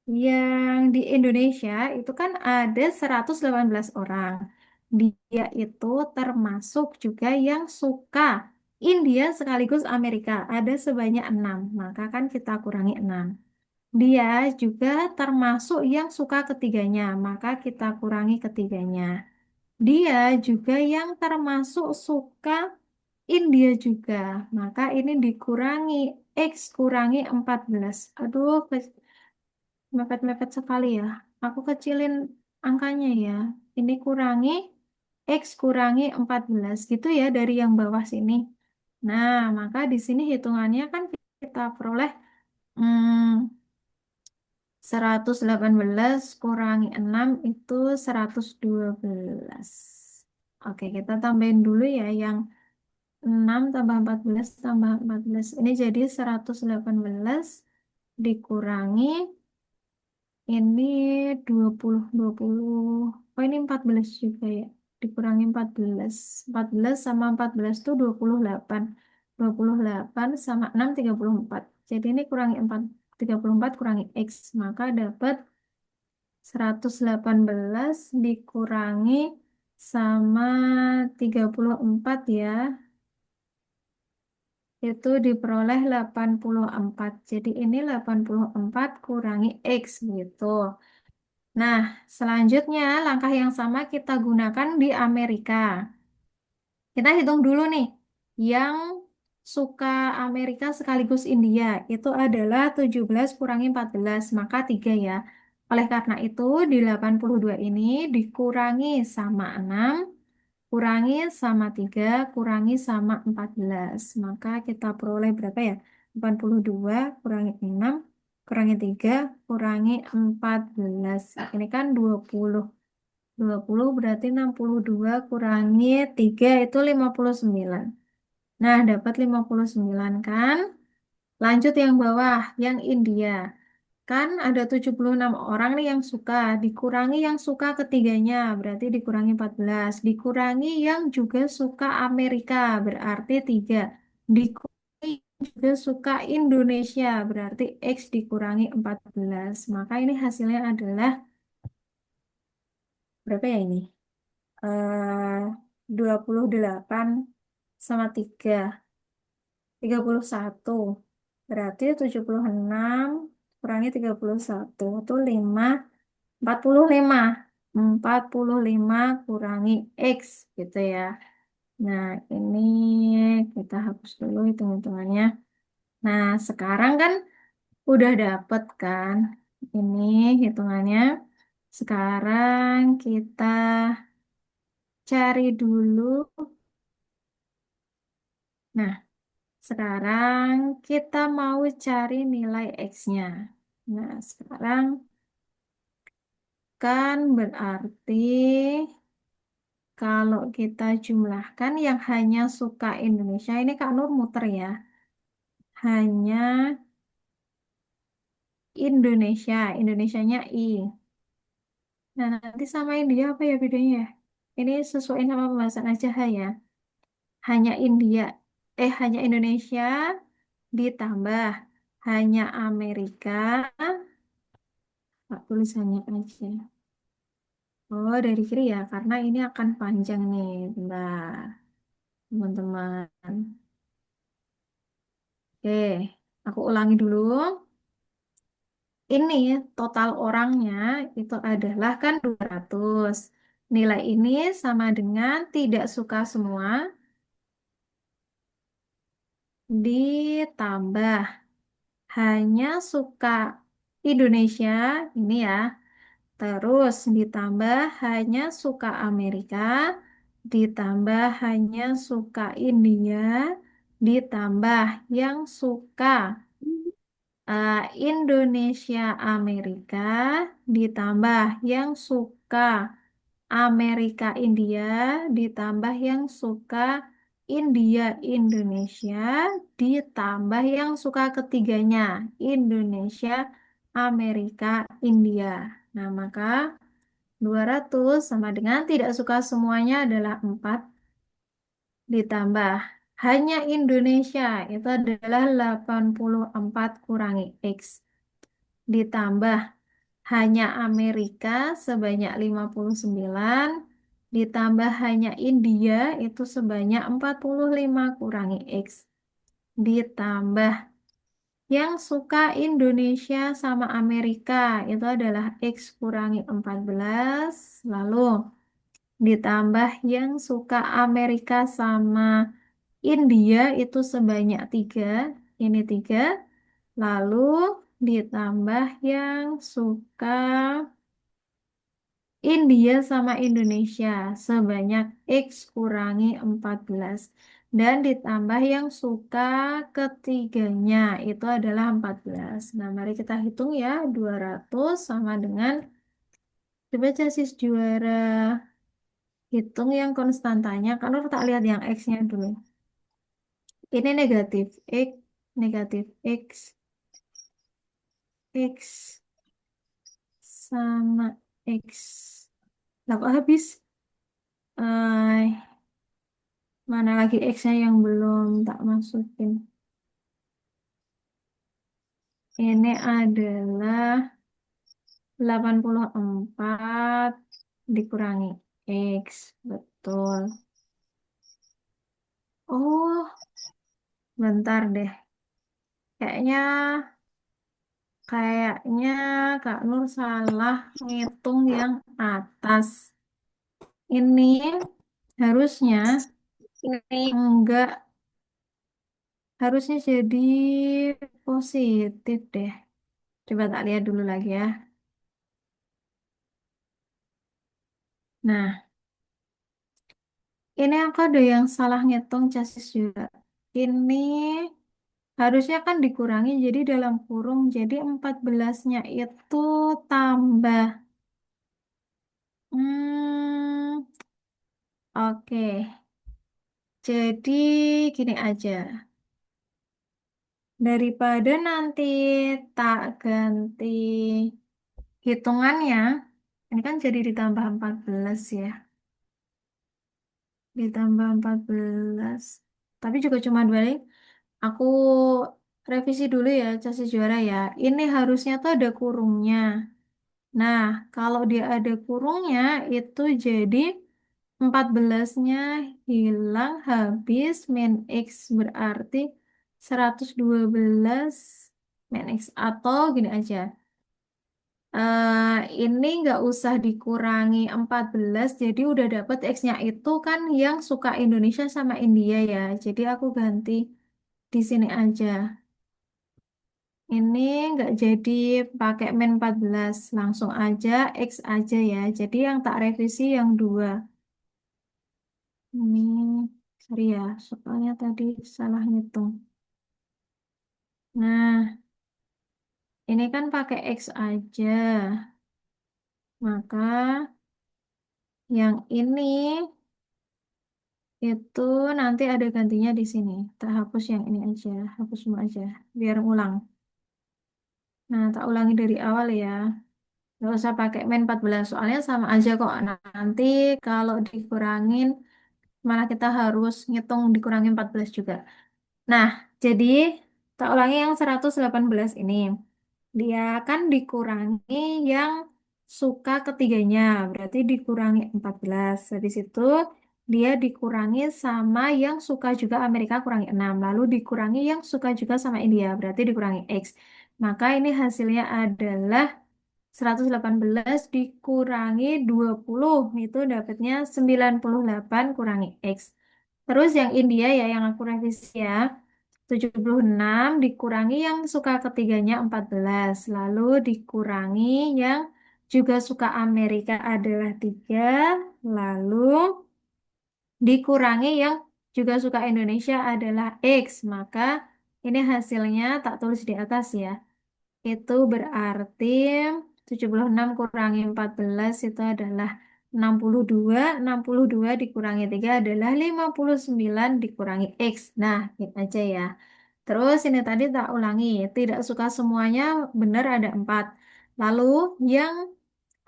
Speaker 1: yang di Indonesia itu kan ada 118 orang. Dia itu termasuk juga yang suka India sekaligus Amerika. Ada sebanyak 6. Maka kan kita kurangi 6. Dia juga termasuk yang suka ketiganya, maka kita kurangi ketiganya. Dia juga yang termasuk suka India juga, maka ini dikurangi X kurangi 14. Aduh, mepet-mepet sekali ya. Aku kecilin angkanya ya. Ini kurangi X kurangi 14 gitu ya dari yang bawah sini. Nah, maka di sini hitungannya kan kita peroleh hmm, 118 kurangi 6 itu 112. Oke, kita tambahin dulu ya yang 6 tambah 14 tambah 14. Ini jadi 118 dikurangi ini 20. Oh, ini 14 juga ya. Dikurangi 14. 14 sama 14 itu 28. 28 sama 6 34. Jadi ini kurangi 4. 34 kurangi X. Maka dapat 118 dikurangi sama 34 ya. Itu diperoleh 84. Jadi ini 84 kurangi X gitu. Nah, selanjutnya langkah yang sama kita gunakan di Amerika. Kita hitung dulu nih, yang suka Amerika sekaligus India itu adalah 17 kurangi 14 maka 3 ya. Oleh karena itu, di 82 ini dikurangi sama 6 kurangi sama 3 kurangi sama 14. Maka kita peroleh berapa ya? 82 kurangi 6 kurangi 3 kurangi 14. Ini kan 20. 20 berarti 62 kurangi 3 itu 59. Nah, dapat 59 kan? Lanjut yang bawah, yang India. Kan ada 76 orang nih yang suka, dikurangi yang suka ketiganya, berarti dikurangi 14. Dikurangi yang juga suka Amerika, berarti 3. Dikurangi yang juga suka Indonesia, berarti X dikurangi 14. Maka ini hasilnya adalah, berapa ya ini? 28 sama 31. Berarti 76 kurangi 31 itu 45. 45 kurangi X gitu ya. Nah, ini kita hapus dulu hitung-hitungannya. Nah, sekarang kan udah dapet kan ini hitungannya. Sekarang kita cari dulu. Nah, sekarang kita mau cari nilai X-nya. Nah, sekarang kan berarti kalau kita jumlahkan yang hanya suka Indonesia, ini Kak Nur muter ya. Hanya Indonesia, Indonesianya I. Nah, nanti sama India apa ya bedanya ya? Ini sesuai sama pembahasan aja ya. Hanya India, hanya Indonesia ditambah hanya Amerika. Pak tulisannya aja. Oh, dari kiri ya, karena ini akan panjang nih. Bentar, teman-teman. Oke, aku ulangi dulu. Ini total orangnya itu adalah kan 200. Nilai ini sama dengan tidak suka semua ditambah hanya suka Indonesia ini ya. Terus ditambah hanya suka Amerika, ditambah hanya suka India, ditambah yang suka Indonesia Amerika, ditambah yang suka Amerika India, ditambah yang suka India Indonesia, ditambah yang suka ketiganya Indonesia Amerika India. Nah, maka 200 sama dengan tidak suka semuanya adalah 4 ditambah hanya Indonesia itu adalah 84 kurangi X ditambah hanya Amerika sebanyak 59 ditambah hanya India itu sebanyak 45 kurangi X ditambah yang suka Indonesia sama Amerika itu adalah X kurangi 14 lalu ditambah yang suka Amerika sama India itu sebanyak 3 ini 3 lalu ditambah yang suka India sama Indonesia sebanyak X kurangi 14 dan ditambah yang suka ketiganya itu adalah 14. Nah, mari kita hitung ya 200 sama dengan coba casis juara hitung yang konstantanya. Kalau tak lihat yang X-nya dulu. Ini negatif X, X sama X. Lah kok habis? Eh, mana lagi X-nya yang belum tak masukin? Ini adalah 84 dikurangi X. Betul. Oh, bentar deh. Kayaknya Kayaknya Kak Nur salah ngitung yang atas. Ini harusnya
Speaker 3: Ini
Speaker 1: enggak, harusnya jadi positif deh. Coba tak lihat dulu lagi ya. Nah, ini aku ada yang salah ngitung chassis juga. Ini harusnya kan dikurangi jadi dalam kurung. Jadi 14-nya itu tambah. Hmm, oke. Jadi gini aja. Daripada nanti tak ganti hitungannya, ini kan jadi ditambah 14 ya. Ditambah 14. Tapi juga cuma dua kali. Aku revisi dulu ya, chassis juara ya. Ini harusnya tuh ada kurungnya. Nah, kalau dia ada kurungnya, itu jadi 14-nya hilang habis min X berarti 112 min X. Atau gini aja, ini nggak usah dikurangi 14, jadi udah dapet X-nya itu kan yang suka Indonesia sama India ya. Jadi aku ganti di sini aja. Ini nggak jadi pakai min 14, langsung aja X aja ya. Jadi yang tak revisi yang dua. Ini, sorry ya, soalnya tadi salah ngitung. Nah, ini kan pakai X aja. Maka yang ini itu nanti ada gantinya di sini. Tak hapus yang ini aja, hapus semua aja, biar ulang. Nah, tak ulangi dari awal ya. Nggak usah pakai min 14, soalnya sama aja kok. Nah, nanti kalau dikurangin, malah kita harus ngitung dikurangin 14 juga. Nah, jadi tak ulangi yang 118 ini. Dia kan dikurangi yang suka ketiganya, berarti dikurangi 14. Habis itu dia dikurangi sama yang suka juga Amerika kurangi 6. Lalu dikurangi yang suka juga sama India, berarti dikurangi X. Maka ini hasilnya adalah 118 dikurangi 20, itu dapatnya 98 kurangi X. Terus yang India ya, yang aku revisi ya. 76 dikurangi yang suka ketiganya 14. Lalu dikurangi yang juga suka Amerika adalah 3. Lalu dikurangi yang juga suka Indonesia adalah X. Maka ini hasilnya tak tulis di atas ya. Itu berarti 76 kurangi 14 itu adalah 62. 62 dikurangi 3 adalah 59 dikurangi X. Nah, gitu aja ya. Terus ini tadi tak ulangi, tidak suka semuanya benar ada 4. Lalu yang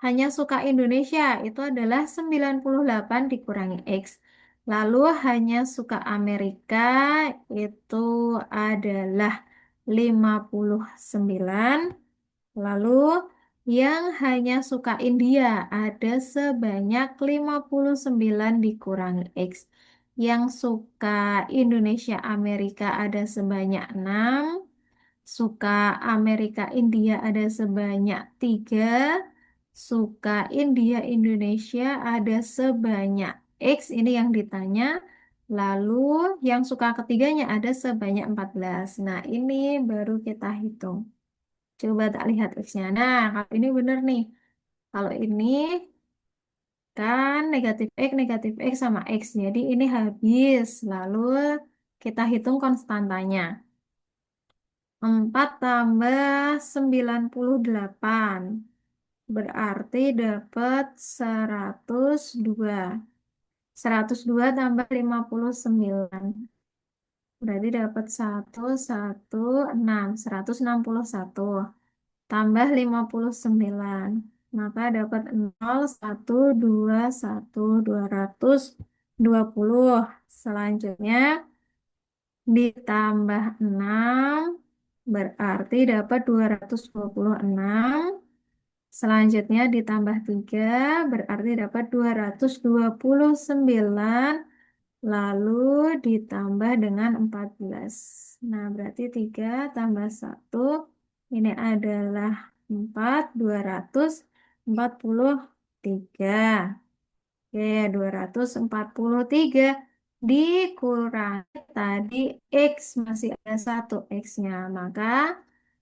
Speaker 1: hanya suka Indonesia itu adalah 98 dikurangi X. Lalu hanya suka Amerika itu adalah 59. Lalu yang hanya suka India ada sebanyak 59 dikurangi X. Yang suka Indonesia Amerika ada sebanyak 6. Suka Amerika India ada sebanyak 3. Suka India Indonesia ada sebanyak X. Ini yang ditanya. Lalu yang suka ketiganya ada sebanyak 14. Nah, ini baru kita hitung. Coba tak lihat X-nya. Nah, kalau ini bener nih. Kalau ini kan negatif X sama X. Jadi ini habis. Lalu kita hitung konstantanya. 4 tambah 98. Berarti dapat 102. 102 tambah 59. Berarti dapat 116. 161 tambah 59, maka dapat 0, 1, 2, 1, 220. Selanjutnya ditambah 6 berarti dapat 226. Selanjutnya ditambah 3 berarti dapat 229. Lalu ditambah dengan 14. Nah, berarti 3 tambah 1 Ini adalah 4.243. Oke, 243 dikurangi tadi X, masih ada satu X-nya. Maka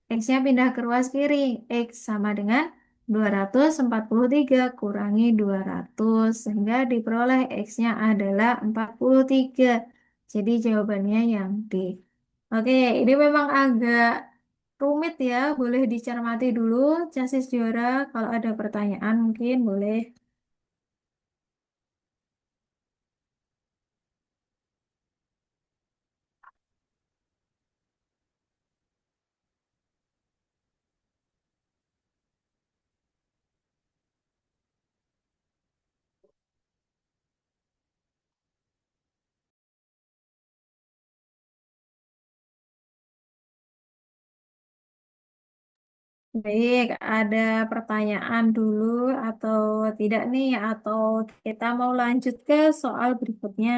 Speaker 1: X-nya pindah ke ruas kiri. X sama dengan 243 kurangi 200. Sehingga diperoleh X-nya adalah 43. Jadi jawabannya yang D. Oke, ini memang agak rumit ya. Boleh dicermati dulu, Casis juara. Kalau ada pertanyaan mungkin boleh. Baik, ada pertanyaan dulu atau tidak nih? Atau kita mau lanjut ke soal berikutnya?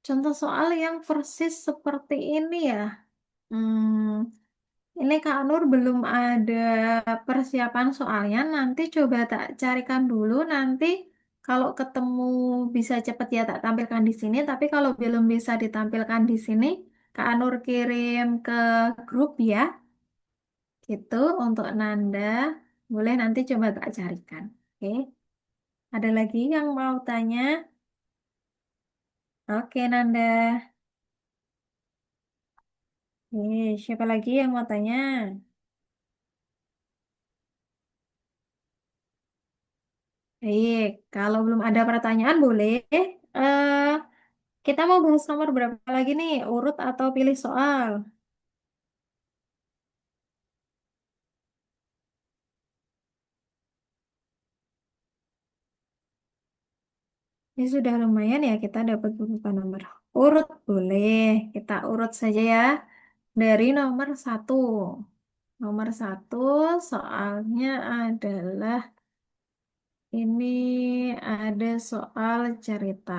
Speaker 1: Contoh soal yang persis seperti ini ya. Hmm, ini Kak Nur belum ada persiapan soalnya. Nanti coba tak carikan dulu. Nanti kalau ketemu bisa cepet ya tak tampilkan di sini. Tapi kalau belum bisa ditampilkan di sini, Kak Nur kirim ke grup ya. Gitu untuk Nanda. Boleh nanti coba tak carikan. Oke. Ada lagi yang mau tanya? Oke, Nanda. Siapa lagi yang mau tanya? Baik, kalau belum ada pertanyaan boleh. Eh, kita mau bahas nomor berapa lagi nih? Urut atau pilih soal? Ini sudah lumayan ya kita dapat beberapa nomor. Urut boleh. Kita urut saja ya. Dari nomor satu. Nomor satu soalnya adalah ini ada soal cerita.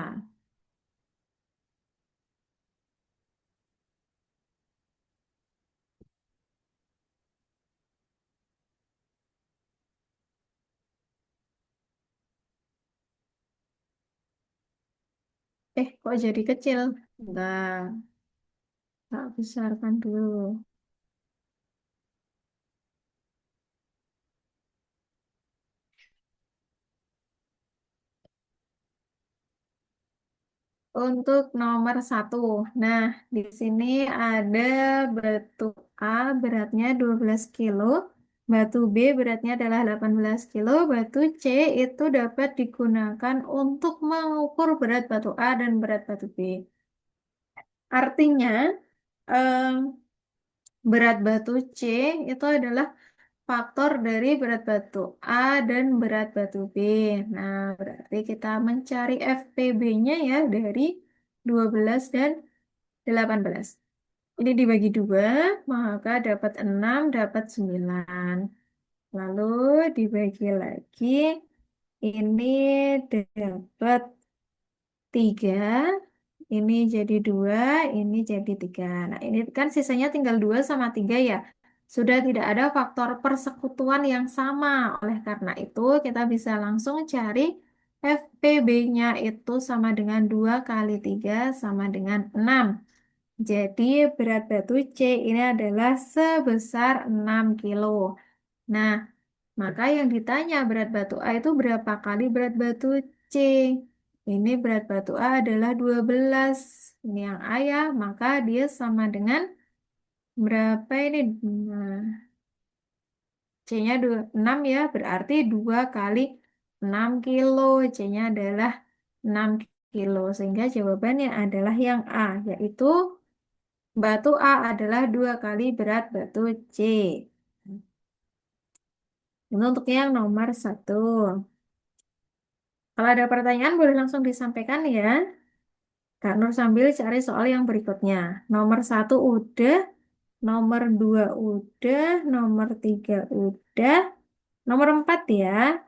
Speaker 1: Kok jadi kecil? Enggak, tak besarkan dulu. Untuk nomor satu, nah di sini ada batu A beratnya 12 kilo, batu B beratnya adalah 18 kilo, batu C itu dapat digunakan untuk mengukur berat batu A dan berat batu B. Artinya, em, berat batu C itu adalah faktor dari berat batu A dan berat batu B. Nah, berarti kita mencari FPB-nya ya dari 12 dan 18. Ini dibagi dua, maka dapat 6, dapat 9. Lalu dibagi lagi, ini dapat 3, ini jadi 2, ini jadi 3. Nah, ini kan sisanya tinggal 2 sama 3 ya. Sudah tidak ada faktor persekutuan yang sama. Oleh karena itu, kita bisa langsung cari FPB-nya itu sama dengan 2 kali 3 sama dengan 6. Jadi berat batu C ini adalah sebesar 6 kilo. Nah, maka yang ditanya berat batu A itu berapa kali berat batu C? Ini berat batu A adalah 12. Ini yang A ya, maka dia sama dengan berapa ini? Nah, C-nya 6 ya, berarti 2 kali 6 kilo. C-nya adalah 6 kilo. Sehingga jawabannya adalah yang A, yaitu batu A adalah 2 kali berat batu C. Itu untuk yang nomor satu. Kalau ada pertanyaan boleh langsung disampaikan ya. Kak Nur sambil cari soal yang berikutnya. Nomor satu udah, nomor dua udah, nomor tiga udah, nomor empat ya.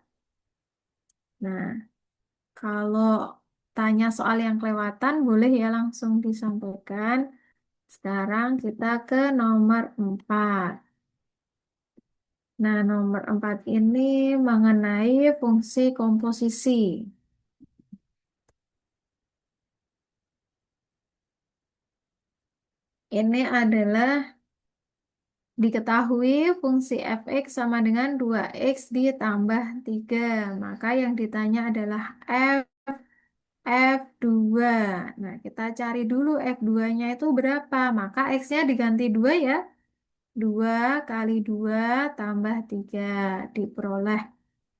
Speaker 1: Nah, kalau tanya soal yang kelewatan boleh ya langsung disampaikan. Sekarang kita ke nomor empat. Nah, nomor empat ini mengenai fungsi komposisi. Ini adalah diketahui fungsi fx sama dengan 2x ditambah 3. Maka yang ditanya adalah f2. Nah, kita cari dulu f2-nya itu berapa. Maka x-nya diganti 2 ya. 2 kali 2 tambah 3 diperoleh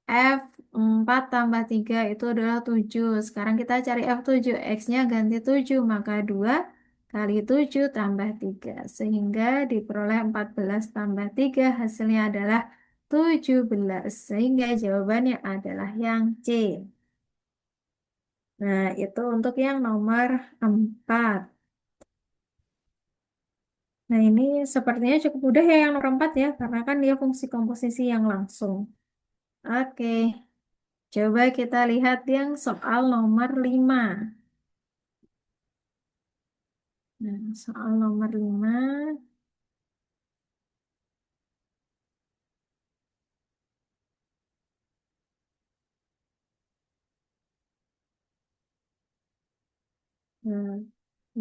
Speaker 1: F4 tambah 3 itu adalah 7. Sekarang kita cari F7. X-nya ganti 7. Maka 2 kali 7 tambah 3. Sehingga diperoleh 14 tambah 3. Hasilnya adalah 17. Sehingga jawabannya adalah yang C. Nah, itu untuk yang nomor 4. Nah, ini sepertinya cukup mudah ya yang nomor 4 ya. Karena kan dia fungsi komposisi yang langsung. Oke, coba kita lihat yang soal nomor 5. Nah, soal nomor 5, nah,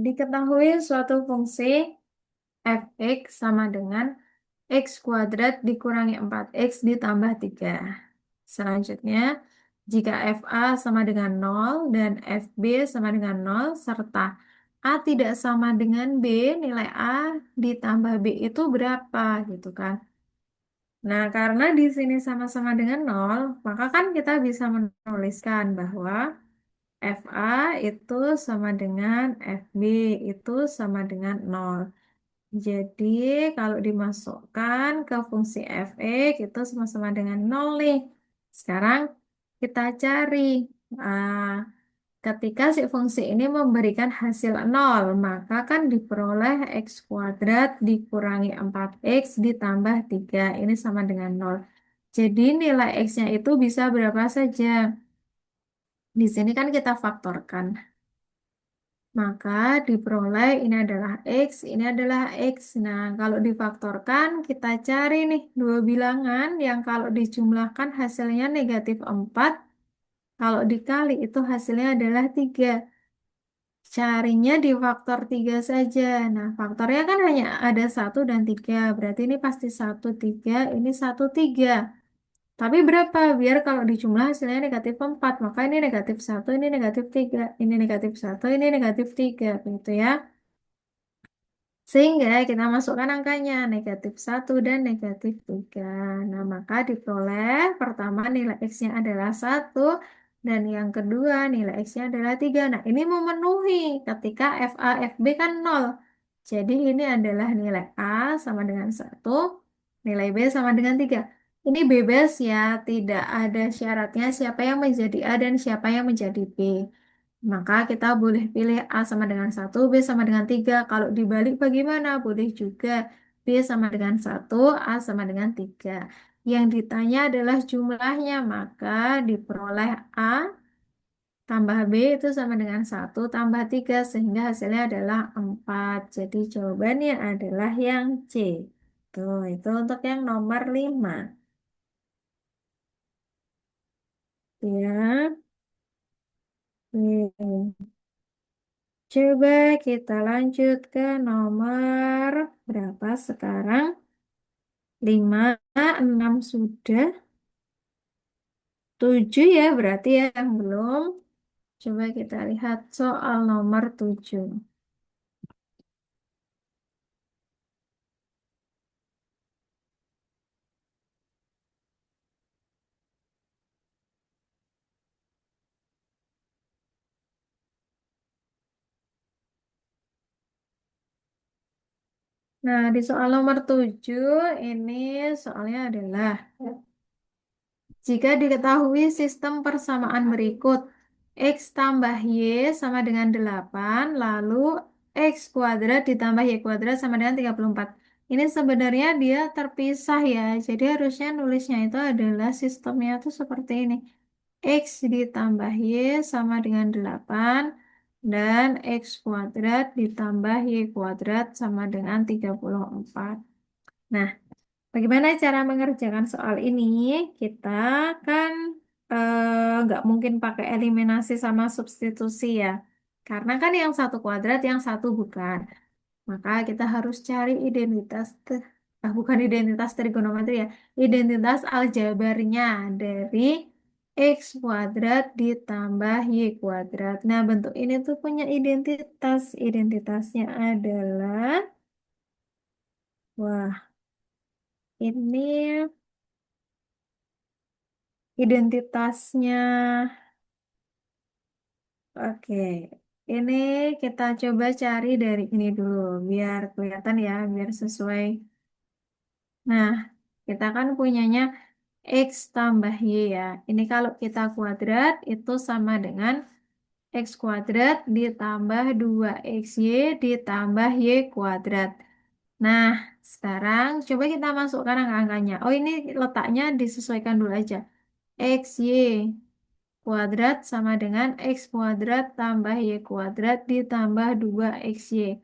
Speaker 1: diketahui suatu fungsi fx sama dengan x kuadrat dikurangi 4x ditambah 3. Selanjutnya, jika fa sama dengan 0 dan fb sama dengan 0 serta a tidak sama dengan b, nilai a ditambah b itu berapa gitu kan. Nah, karena di sini sama-sama dengan 0, maka kan kita bisa menuliskan bahwa FA itu sama dengan FB itu sama dengan 0. Jadi kalau dimasukkan ke fungsi Fx itu sama-sama dengan 0 nih. Sekarang kita cari. ah, Ketika si fungsi ini memberikan hasil 0, maka kan diperoleh x kuadrat dikurangi 4x ditambah 3. Ini sama dengan 0. Jadi nilai x-nya itu bisa berapa saja. Di sini kan kita faktorkan. Maka diperoleh ini adalah X, ini adalah X. Nah, kalau difaktorkan, kita cari nih dua bilangan yang kalau dijumlahkan hasilnya negatif 4. Kalau dikali itu hasilnya adalah 3. Carinya di faktor 3 saja. Nah, faktornya kan hanya ada satu dan 3. Berarti ini pasti satu 3, ini satu 3. Tapi berapa? Biar kalau dijumlah hasilnya negatif 4, maka ini negatif satu, ini negatif 3, ini negatif satu, ini negatif 3, begitu ya. Sehingga kita masukkan angkanya negatif satu dan negatif 3. Nah, maka diperoleh pertama nilai X-nya adalah satu dan yang kedua nilai X-nya adalah 3. Nah, ini memenuhi ketika FA, FB kan 0. Jadi ini adalah nilai A sama dengan satu, nilai B sama dengan 3. Ini bebas ya, tidak ada syaratnya siapa yang menjadi A dan siapa yang menjadi B. Maka kita boleh pilih A sama dengan satu, B sama dengan 3. Kalau dibalik bagaimana? Boleh juga B sama dengan satu, A sama dengan 3. Yang ditanya adalah jumlahnya, maka diperoleh A tambah B itu sama dengan satu tambah 3, sehingga hasilnya adalah 4. Jadi jawabannya adalah yang C. Tuh, itu untuk yang nomor 5. Ya, oke. Coba kita lanjut ke nomor berapa sekarang? 5, 6 sudah. 7 ya berarti ya yang belum. Coba kita lihat soal nomor 7. Nah, di soal nomor 7 ini soalnya adalah Jika diketahui sistem persamaan berikut, X tambah Y sama dengan 8, lalu X kuadrat ditambah Y kuadrat sama dengan 34. Ini sebenarnya dia terpisah ya, jadi harusnya nulisnya itu adalah sistemnya itu seperti ini. X ditambah Y sama dengan 8, dan X kuadrat ditambah Y kuadrat sama dengan 34. Nah, bagaimana cara mengerjakan soal ini? Kita kan nggak mungkin pakai eliminasi sama substitusi ya. Karena kan yang satu kuadrat, yang satu bukan. Maka kita harus cari bukan identitas trigonometri ya, identitas aljabarnya dari X kuadrat ditambah Y kuadrat. Nah, bentuk ini tuh punya identitas. Identitasnya adalah, wah, ini identitasnya. Oke, ini kita coba cari dari ini dulu, biar kelihatan ya, biar sesuai. Nah, kita kan punyanya X tambah Y ya. Ini kalau kita kuadrat, itu sama dengan X kuadrat ditambah 2XY ditambah Y kuadrat. Nah, sekarang coba kita masukkan angka-angkanya. Oh, ini letaknya disesuaikan dulu aja. XY kuadrat sama dengan X kuadrat tambah Y kuadrat ditambah 2XY.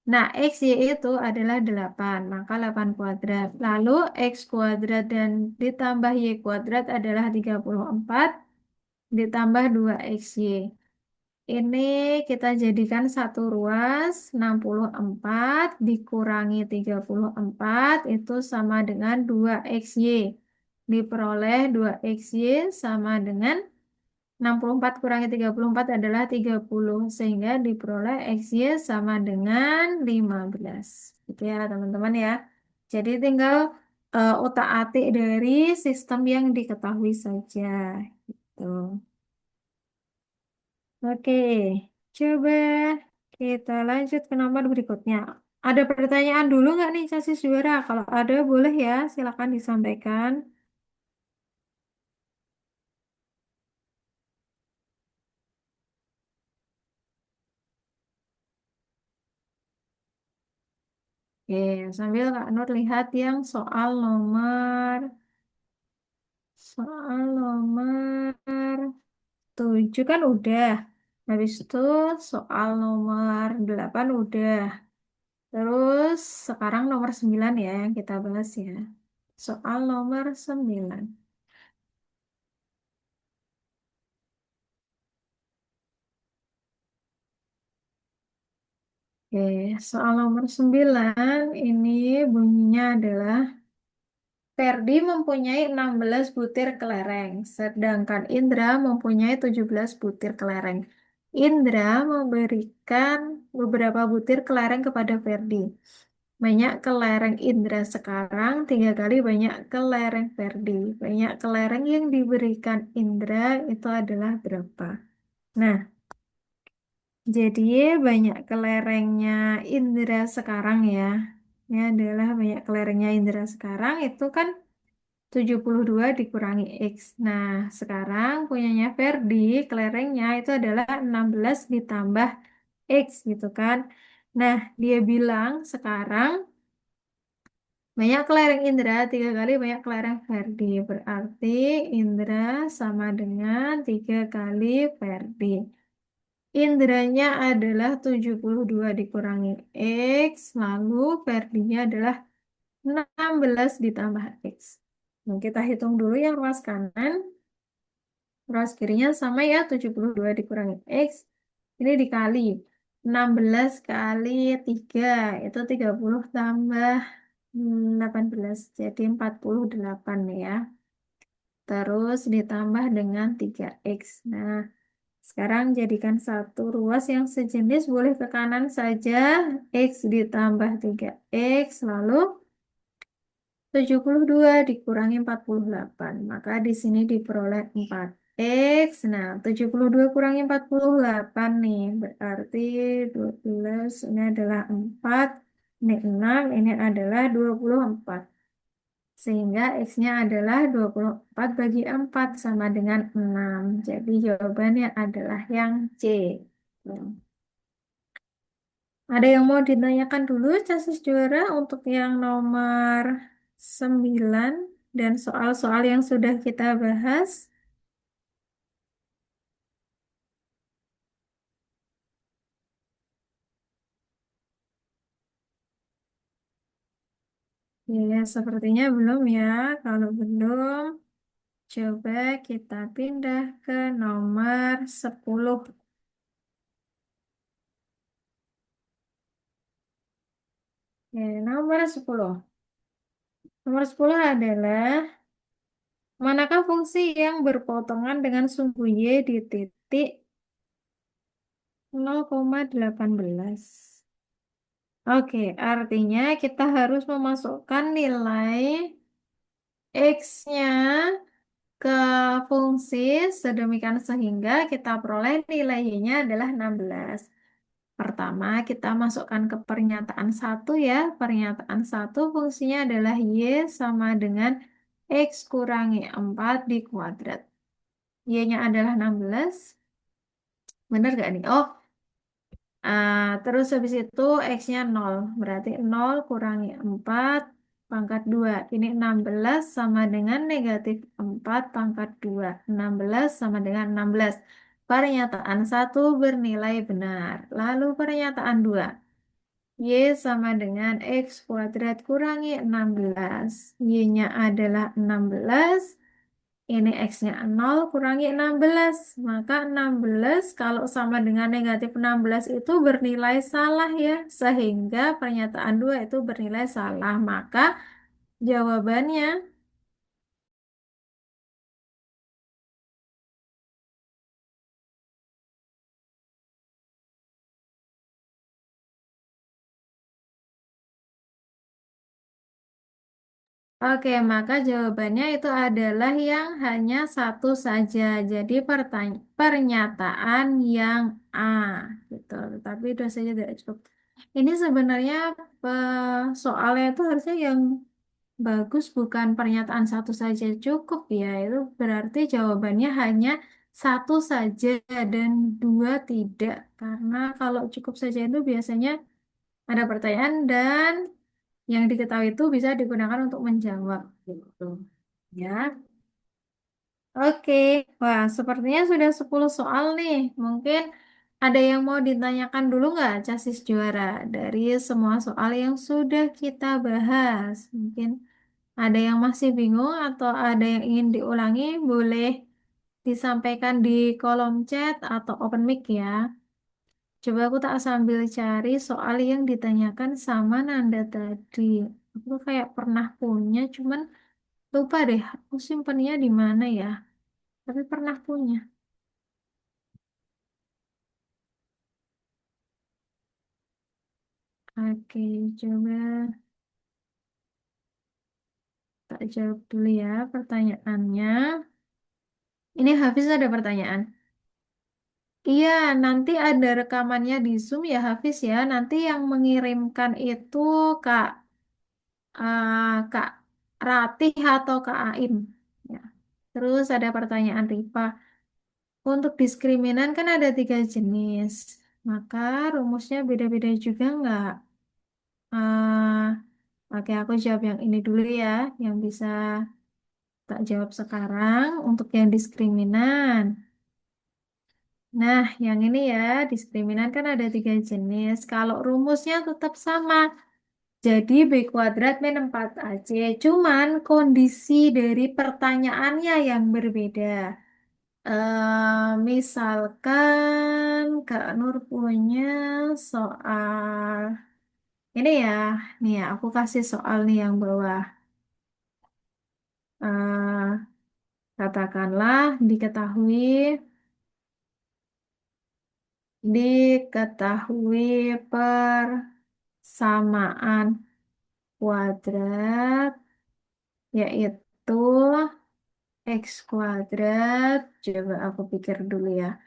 Speaker 1: Nah, XY itu adalah 8, maka 8 kuadrat. Lalu X kuadrat dan ditambah Y kuadrat adalah 34 ditambah 2XY. Ini kita jadikan satu ruas, 64 dikurangi 34 itu sama dengan 2XY. Diperoleh 2XY sama dengan 64 kurangi 34 adalah 30, sehingga diperoleh XY sama dengan 15. Gitu ya teman-teman ya. Jadi tinggal otak-atik dari sistem yang diketahui saja. Gitu. Oke, coba kita lanjut ke nomor berikutnya. Ada pertanyaan dulu nggak nih, Casis Juara? Kalau ada, boleh ya, silakan disampaikan. Oke, sambil Kak Nur lihat yang soal nomor 7 kan udah. Habis itu soal nomor 8 udah. Terus sekarang nomor 9 ya yang kita bahas ya. Soal nomor 9. Oke, soal nomor 9 ini bunyinya adalah Ferdi mempunyai 16 butir kelereng, sedangkan Indra mempunyai 17 butir kelereng. Indra memberikan beberapa butir kelereng kepada Ferdi. Banyak kelereng Indra sekarang 3 kali banyak kelereng Ferdi. Banyak kelereng yang diberikan Indra itu adalah berapa? Nah, jadi banyak kelerengnya Indra sekarang ya. Ini adalah banyak kelerengnya Indra sekarang itu kan 72 dikurangi X. Nah, sekarang punyanya Ferdi, kelerengnya itu adalah 16 ditambah X gitu kan. Nah, dia bilang sekarang banyak kelereng Indra, 3 kali banyak kelereng Ferdi. Berarti Indra sama dengan 3 kali Ferdi. Indranya adalah 72 dikurangi X, lalu Ferdinya adalah 16 ditambah X. Nah, kita hitung dulu yang ruas kanan. Ruas kirinya sama ya, 72 dikurangi X. Ini dikali 16 kali 3 itu 30 tambah 18. Jadi 48 ya. Terus ditambah dengan 3X. Nah, sekarang jadikan satu ruas yang sejenis boleh ke kanan saja. X ditambah 3X. Lalu 72 dikurangi 48. Maka di sini diperoleh 4X. Nah, 72 kurangi 48 nih. Berarti 12. Ini adalah 4. Ini 6. Ini adalah 24. Sehingga X-nya adalah 24 bagi 4 sama dengan 6. Jadi jawabannya adalah yang C. Ada yang mau ditanyakan dulu, Casis Juara, untuk yang nomor 9 dan soal-soal yang sudah kita bahas? Ya, sepertinya belum ya. Kalau belum, coba kita pindah ke nomor 10. Oke, nomor 10. Nomor 10 adalah manakah fungsi yang berpotongan dengan sumbu Y di titik 0,18? Oke, artinya kita harus memasukkan nilai X-nya ke fungsi sedemikian sehingga kita peroleh nilai Y-nya adalah 16. Pertama, kita masukkan ke pernyataan satu ya. Pernyataan satu fungsinya adalah Y sama dengan X kurangi 4 di kuadrat. Y-nya adalah 16. Benar gak nih? Oh, terus habis itu X-nya 0. Berarti 0 kurangi 4 pangkat 2. Ini 16 sama dengan negatif 4 pangkat 2. 16 sama dengan 16. Pernyataan satu bernilai benar. Lalu pernyataan 2. Y sama dengan X kuadrat kurangi 16. Y-nya adalah 16. Ini X-nya 0 kurangi 16. Maka 16 kalau sama dengan negatif 16 itu bernilai salah ya. Sehingga pernyataan 2 itu bernilai salah. Maka jawabannya, oke, maka jawabannya itu adalah yang hanya satu saja. Jadi pernyataan yang A gitu. Tapi itu saja tidak cukup. Ini sebenarnya soalnya itu harusnya yang bagus bukan pernyataan satu saja cukup ya. Itu berarti jawabannya hanya satu saja dan dua tidak. Karena kalau cukup saja itu biasanya ada pertanyaan dan yang diketahui itu bisa digunakan untuk menjawab gitu. Ya. Oke. Wah, sepertinya sudah 10 soal nih. Mungkin ada yang mau ditanyakan dulu nggak, Casis Juara, dari semua soal yang sudah kita bahas? Mungkin ada yang masih bingung atau ada yang ingin diulangi, boleh disampaikan di kolom chat atau open mic ya. Coba aku tak sambil cari soal yang ditanyakan sama Nanda tadi. Aku kayak pernah punya, cuman lupa deh, aku simpennya di mana ya. Tapi pernah punya. Oke, coba tak jawab dulu ya pertanyaannya. Ini Hafiz ada pertanyaan. Iya, nanti ada rekamannya di Zoom ya Hafiz ya. Nanti yang mengirimkan itu Kak Kak Ratih atau Kak Aim. Ya. Terus ada pertanyaan Rifa. Untuk diskriminan kan ada 3 jenis. Maka rumusnya beda-beda juga nggak? Oke, aku jawab yang ini dulu ya. Yang bisa tak jawab sekarang untuk yang diskriminan. Nah, yang ini ya, diskriminan kan ada 3 jenis. Kalau rumusnya tetap sama. Jadi B kuadrat min 4AC. Cuman kondisi dari pertanyaannya yang berbeda. Misalkan Kak Nur punya soal. Ini ya, nih ya, aku kasih soal nih yang bawah. Eh, Katakanlah diketahui persamaan kuadrat yaitu X kuadrat, coba aku pikir dulu ya.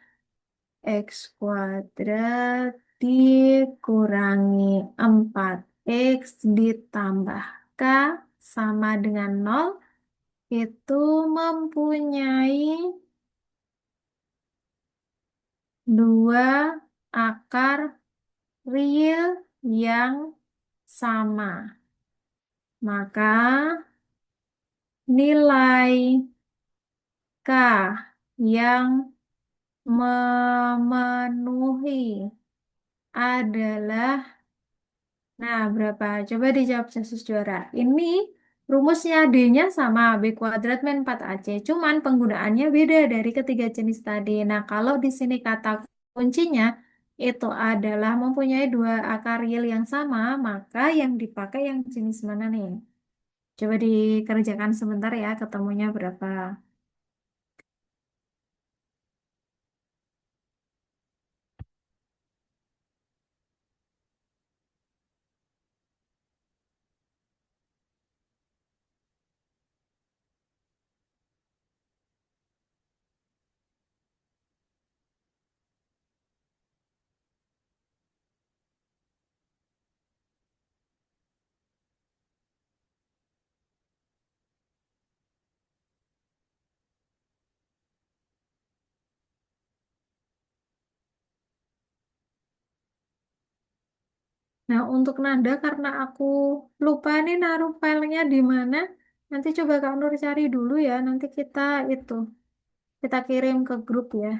Speaker 1: X kuadrat dikurangi 4X ditambah K sama dengan nol itu mempunyai dua akar real yang sama. Maka nilai K yang memenuhi adalah, nah berapa? Coba dijawab Jasus Juara. Ini rumusnya D-nya sama, B kuadrat min 4AC. Cuman penggunaannya beda dari ketiga jenis tadi. Nah kalau di sini kata kuncinya itu adalah mempunyai dua akar real yang sama, maka yang dipakai yang jenis mana nih? Coba dikerjakan sebentar ya, ketemunya berapa? Nah, untuk nada karena aku lupa nih naruh filenya di mana. Nanti coba Kak Nur cari dulu ya. Nanti kita kirim ke grup ya.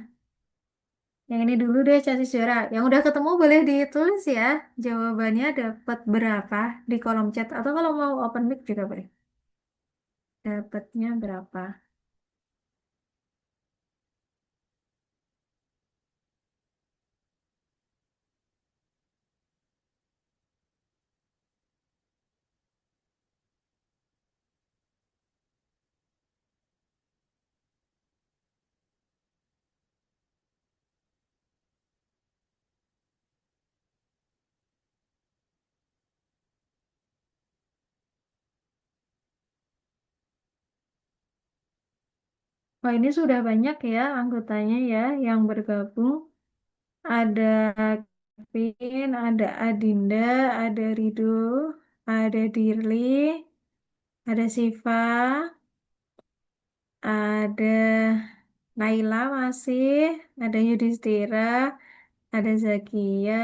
Speaker 1: Yang ini dulu deh chassis juara. Yang udah ketemu boleh ditulis ya. Jawabannya dapat berapa di kolom chat atau kalau mau open mic juga boleh. Dapatnya berapa? Wah, ini sudah banyak ya anggotanya ya yang bergabung. Ada Kevin, ada Adinda, ada Rido, ada Dirli, ada Siva, ada Naila masih, ada Yudhistira, ada Zakia,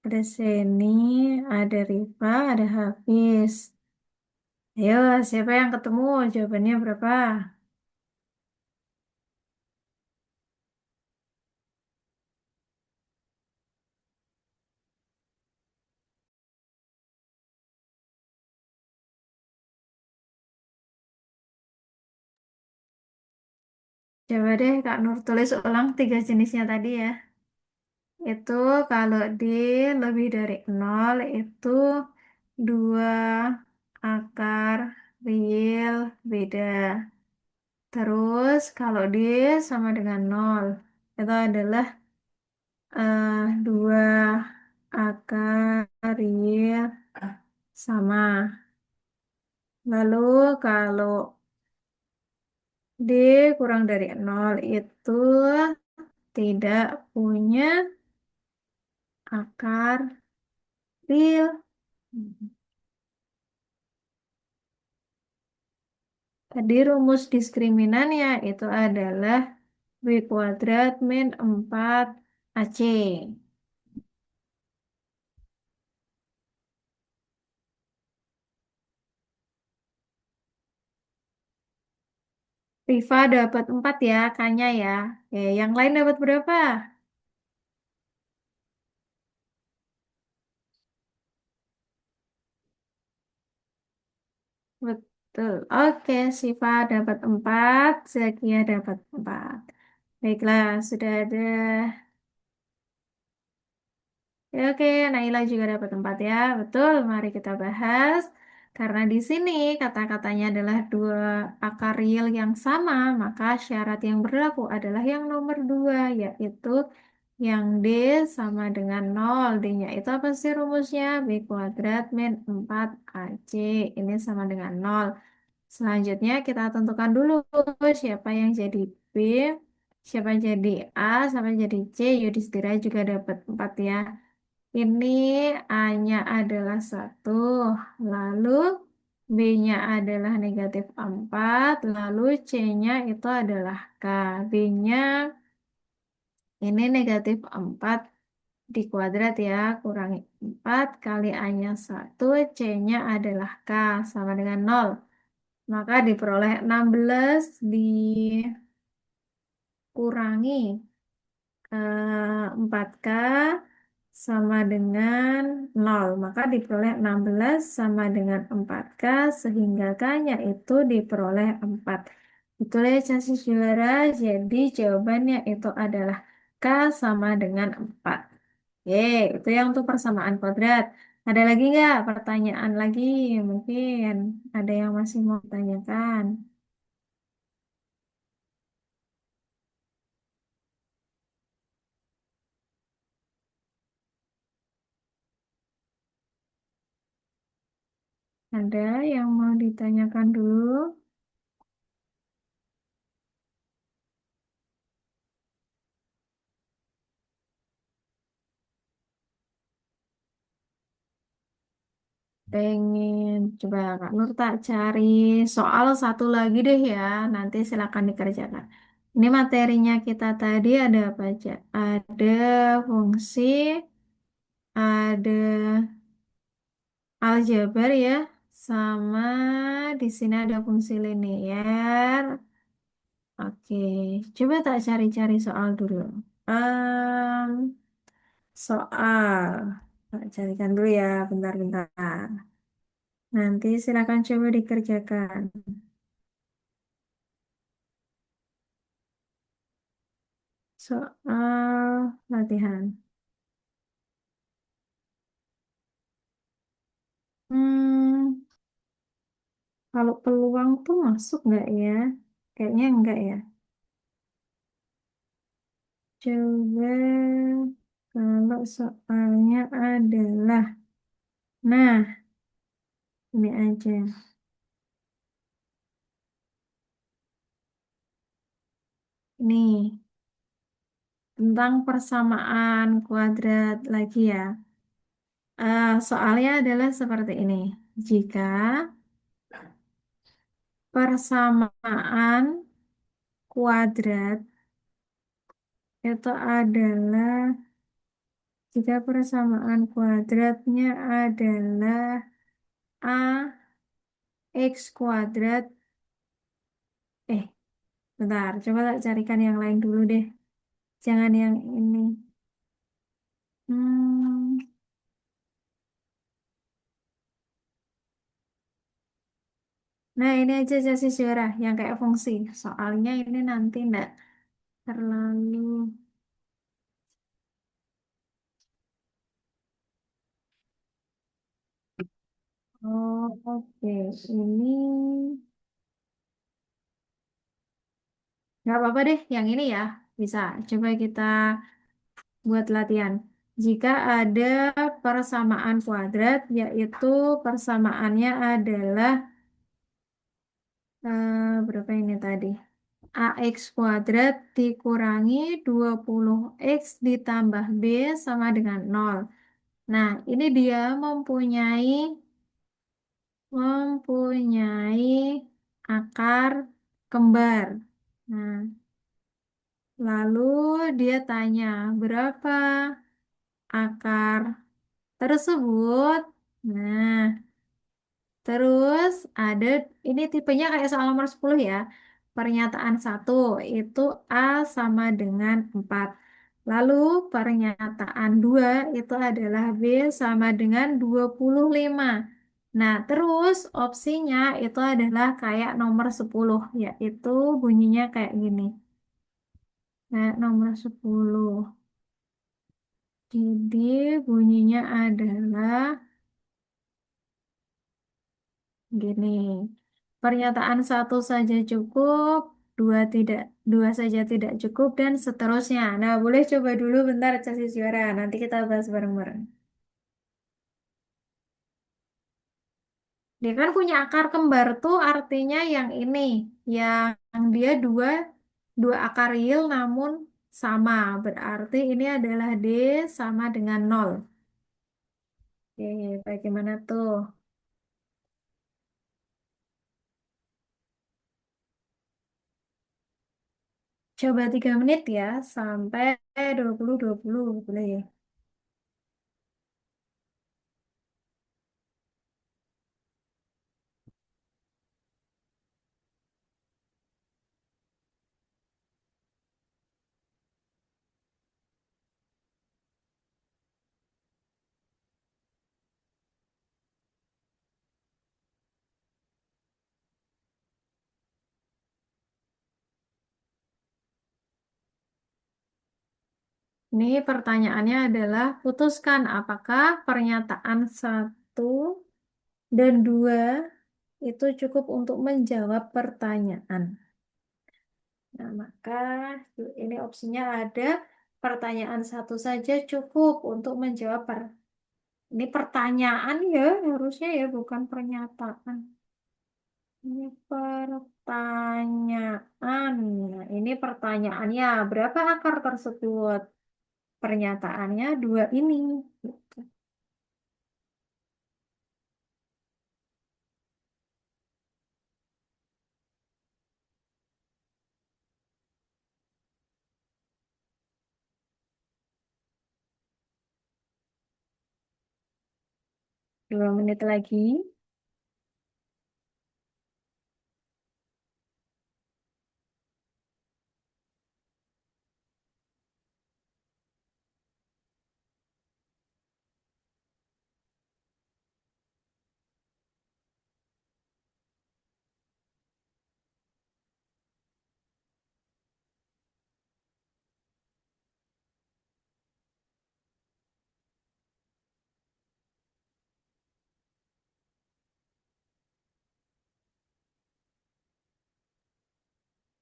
Speaker 1: ada Seni, ada Rifa, ada Hafiz. Ayo, siapa yang ketemu? Jawabannya berapa? Coba deh Kak Nur tulis ulang tiga jenisnya tadi ya. Itu kalau D lebih dari nol itu dua akar real beda. Terus kalau D sama dengan nol itu adalah dua akar real sama. Lalu kalau D kurang dari nol itu tidak punya akar real. Tadi rumus diskriminannya itu adalah B kuadrat min 4 AC. Riva dapat 4 ya, Kanya ya. Yang lain dapat berapa? Betul. Oke, Siva dapat 4, Zakia dapat 4. Baiklah, sudah ada. Ya, oke, Naila juga dapat 4 ya. Betul, mari kita bahas. Karena di sini kata-katanya adalah dua akar real yang sama, maka syarat yang berlaku adalah yang nomor 2, yaitu yang D sama dengan nol. D-nya itu apa sih rumusnya? B kuadrat min 4AC. Ini sama dengan nol. Selanjutnya kita tentukan dulu siapa yang jadi B, siapa yang jadi A, siapa yang jadi C. Yudhistira juga dapat 4 ya. Ini A-nya adalah satu, lalu B-nya adalah negatif 4, lalu C-nya itu adalah K. B-nya ini negatif 4 di kuadrat ya, kurangi 4 kali A-nya satu, C-nya adalah K, sama dengan nol. Maka diperoleh 16 dikurangi 4K sama dengan nol. Maka diperoleh 16 sama dengan 4K sehingga K-nya itu diperoleh 4. Itulah ya chassis juara. Jadi jawabannya itu adalah K sama dengan 4. Itu yang untuk persamaan kuadrat. Ada lagi nggak pertanyaan lagi? Mungkin ada yang masih mau ditanyakan. Ada yang mau ditanyakan dulu? Pengen coba Kak Nur tak cari soal satu lagi deh ya. Nanti silakan dikerjakan. Ini materinya kita tadi ada apa aja? Ada fungsi, ada aljabar ya, sama di sini ada fungsi linear. Oke, coba tak cari-cari soal dulu. Em, Soal, tak carikan dulu ya, bentar-bentar. Nanti silakan coba dikerjakan. Soal latihan. Hmm, kalau peluang tuh masuk nggak ya? Kayaknya enggak ya. Coba kalau soalnya adalah, nah ini aja. Nih, tentang persamaan kuadrat lagi ya. Soalnya adalah seperti ini. Jika persamaan kuadrat itu adalah jika persamaan kuadratnya adalah x kuadrat, eh, bentar, coba tak carikan yang lain dulu deh. Jangan yang ini. Hmm, nah ini aja chassis juara yang kayak fungsi. Soalnya ini nanti enggak terlalu. Oh, oke. Ini nggak apa-apa deh, yang ini ya. Bisa. Coba kita buat latihan. Jika ada persamaan kuadrat, yaitu persamaannya adalah berapa ini tadi? AX kuadrat dikurangi 20X ditambah B sama dengan nol. Nah, ini dia mempunyai akar kembar. Nah, lalu dia tanya berapa akar tersebut. Nah, terus ada ini tipenya kayak soal nomor 10 ya. Pernyataan satu itu A sama dengan 4. Lalu pernyataan 2 itu adalah B sama dengan 25. Nah, terus opsinya itu adalah kayak nomor 10 yaitu bunyinya kayak gini. Kayak nomor 10. Jadi bunyinya adalah gini, pernyataan satu saja cukup, dua saja tidak cukup, dan seterusnya. Nah, boleh coba dulu bentar cari juara. Nanti kita bahas bareng-bareng. Dia kan punya akar kembar tuh artinya yang ini, yang dia dua akar real namun sama. Berarti ini adalah D sama dengan nol. Oke, bagaimana tuh? Coba 3 menit ya, sampai 20 boleh. Ini pertanyaannya adalah, putuskan apakah pernyataan satu dan dua itu cukup untuk menjawab pertanyaan. Nah, maka ini opsinya ada, pertanyaan satu saja cukup untuk menjawab ini pertanyaan ya, harusnya ya bukan pernyataan. Ini pertanyaan. Nah, ini pertanyaannya, berapa akar tersebut? Pernyataannya dua ini. Gitu. 2 menit lagi.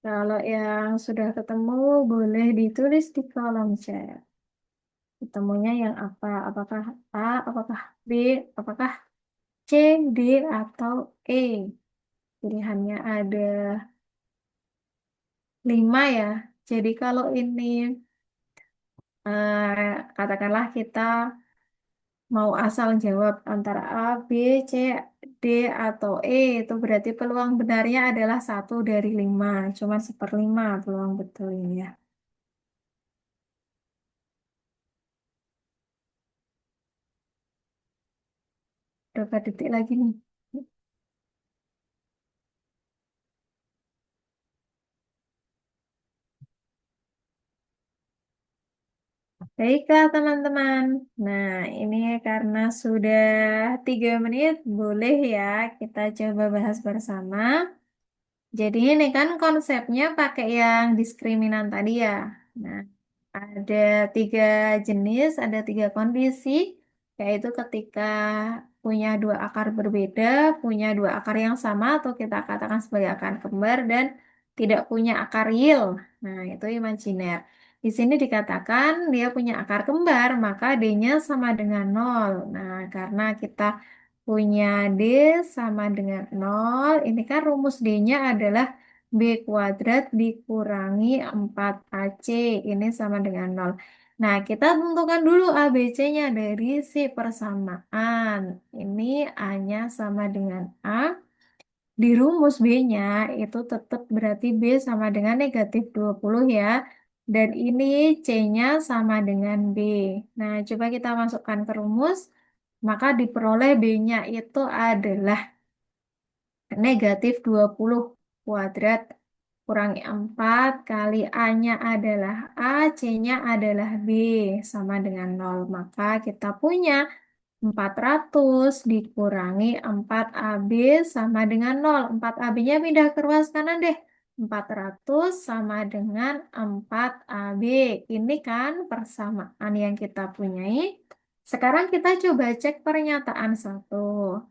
Speaker 1: Kalau yang sudah ketemu, boleh ditulis di kolom chat. Ketemunya yang apa? Apakah A, apakah B, apakah C, D, atau E? Pilihannya ada 5 ya. Jadi kalau ini katakanlah kita mau asal jawab antara A, B, C, D, atau E, itu berarti peluang benarnya adalah 1 dari 5. Cuma 1/5 peluang betulnya ya. Berapa detik lagi nih? Baiklah teman-teman. Nah, ini karena sudah 3 menit, boleh ya kita coba bahas bersama. Jadi ini kan konsepnya pakai yang diskriminan tadi ya. Nah, ada 3 jenis, ada 3 kondisi, yaitu ketika punya 2 akar berbeda, punya 2 akar yang sama, atau kita katakan sebagai akar kembar, dan tidak punya akar real. Nah, itu imajiner. Di sini dikatakan dia punya akar kembar, maka D-nya sama dengan 0. Nah, karena kita punya D sama dengan 0, ini kan rumus D-nya adalah B kuadrat dikurangi 4AC. Ini sama dengan 0. Nah, kita tentukan dulu ABC-nya dari si persamaan. Ini A-nya sama dengan A. Di rumus B-nya itu tetap berarti B sama dengan -20 ya. Dan ini C-nya sama dengan B. Nah, coba kita masukkan ke rumus. Maka diperoleh B-nya itu adalah -20 kuadrat kurangi 4 kali A-nya adalah A, C-nya adalah B, sama dengan 0. Maka kita punya 400 dikurangi 4AB sama dengan 0. 4AB-nya pindah ke ruas kanan deh. 400 sama dengan 4AB. Ini kan persamaan yang kita punyai. Sekarang kita coba cek pernyataan satu.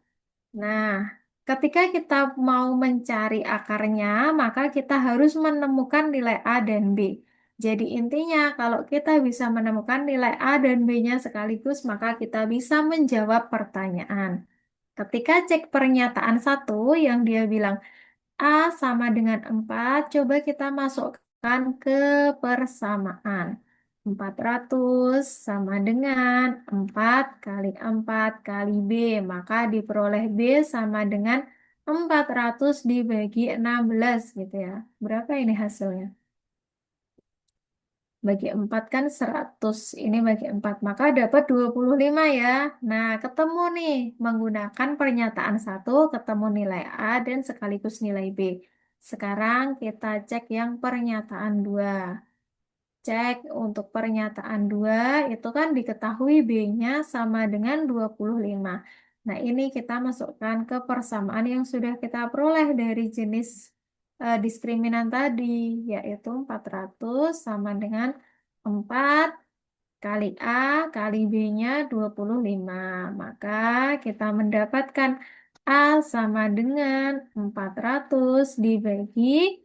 Speaker 1: Nah, ketika kita mau mencari akarnya, maka kita harus menemukan nilai A dan B. Jadi intinya, kalau kita bisa menemukan nilai A dan B-nya sekaligus, maka kita bisa menjawab pertanyaan. Ketika cek pernyataan satu yang dia bilang A sama dengan 4, coba kita masukkan ke persamaan. 400 sama dengan 4 kali 4 kali B. Maka diperoleh B sama dengan 400 dibagi 16 gitu ya. Berapa ini hasilnya? Bagi 4 kan 100. Ini bagi 4. Maka dapat 25 ya. Nah, ketemu nih. Menggunakan pernyataan satu, ketemu nilai A dan sekaligus nilai B. Sekarang kita cek yang pernyataan 2. Cek untuk pernyataan 2 itu kan diketahui B-nya sama dengan 25. Nah, ini kita masukkan ke persamaan yang sudah kita peroleh dari jenis diskriminan tadi, yaitu 400 sama dengan 4 kali A kali B-nya 25. Maka kita mendapatkan A sama dengan 400 dibagi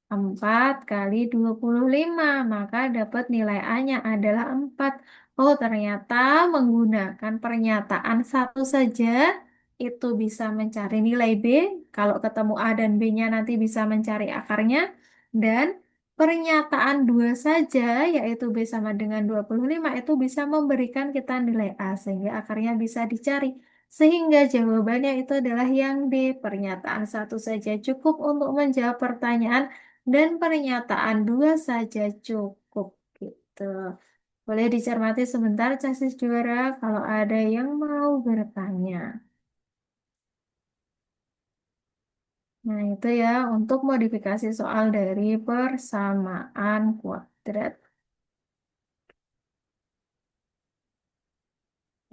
Speaker 1: 4 kali 25, maka dapat nilai A-nya adalah 4. Oh, ternyata menggunakan pernyataan satu saja itu bisa mencari nilai B. Kalau ketemu A dan B-nya nanti bisa mencari akarnya. Dan pernyataan dua saja, yaitu B sama dengan 25, itu bisa memberikan kita nilai A, sehingga akarnya bisa dicari. Sehingga jawabannya itu adalah yang D. Pernyataan satu saja cukup untuk menjawab pertanyaan dan pernyataan dua saja cukup gitu. Boleh dicermati sebentar, Casis Juara, kalau ada yang mau bertanya. Nah, itu ya untuk modifikasi soal dari persamaan kuadrat.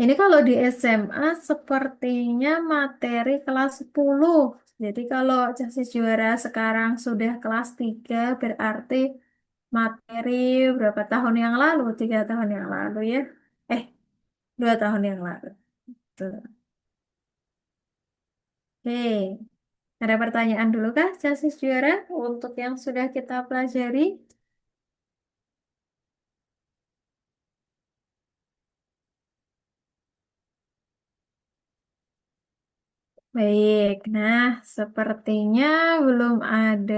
Speaker 1: Ini kalau di SMA sepertinya materi kelas 10. Jadi kalau Casis Juara sekarang sudah kelas 3 berarti materi berapa tahun yang lalu? 3 tahun yang lalu ya. Eh, 2 tahun yang lalu. Tuh. Oke, ada pertanyaan dulu kah, Casis Juara, untuk yang sudah kita pelajari? Baik, nah sepertinya belum ada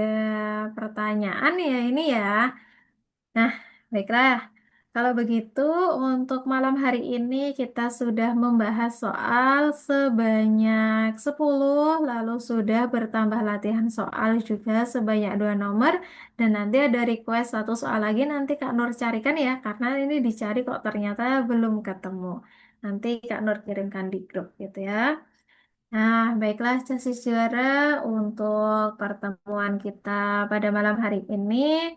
Speaker 1: pertanyaan ya ini ya. Nah, baiklah. Kalau begitu, untuk malam hari ini kita sudah membahas soal sebanyak 10, lalu sudah bertambah latihan soal juga sebanyak 2 nomor, dan nanti ada request satu soal lagi nanti Kak Nur carikan ya, karena ini dicari kok ternyata belum ketemu. Nanti Kak Nur kirimkan di grup gitu ya. Nah, baiklah Casis Juara untuk pertemuan kita pada malam hari ini.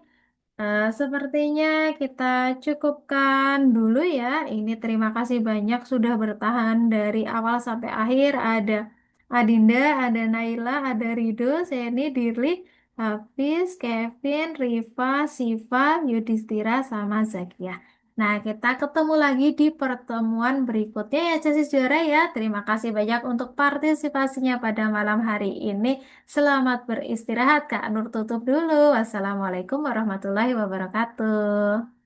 Speaker 1: Sepertinya kita cukupkan dulu ya. Ini terima kasih banyak sudah bertahan dari awal sampai akhir. Ada Adinda, ada Naila, ada Rido, Seni, Dirli, Hafiz, Kevin, Riva, Siva, Yudhistira, sama Zakia. Nah, kita ketemu lagi di pertemuan berikutnya ya, Casis Juara ya. Terima kasih banyak untuk partisipasinya pada malam hari ini. Selamat beristirahat, Kak Nur tutup dulu. Wassalamualaikum warahmatullahi wabarakatuh.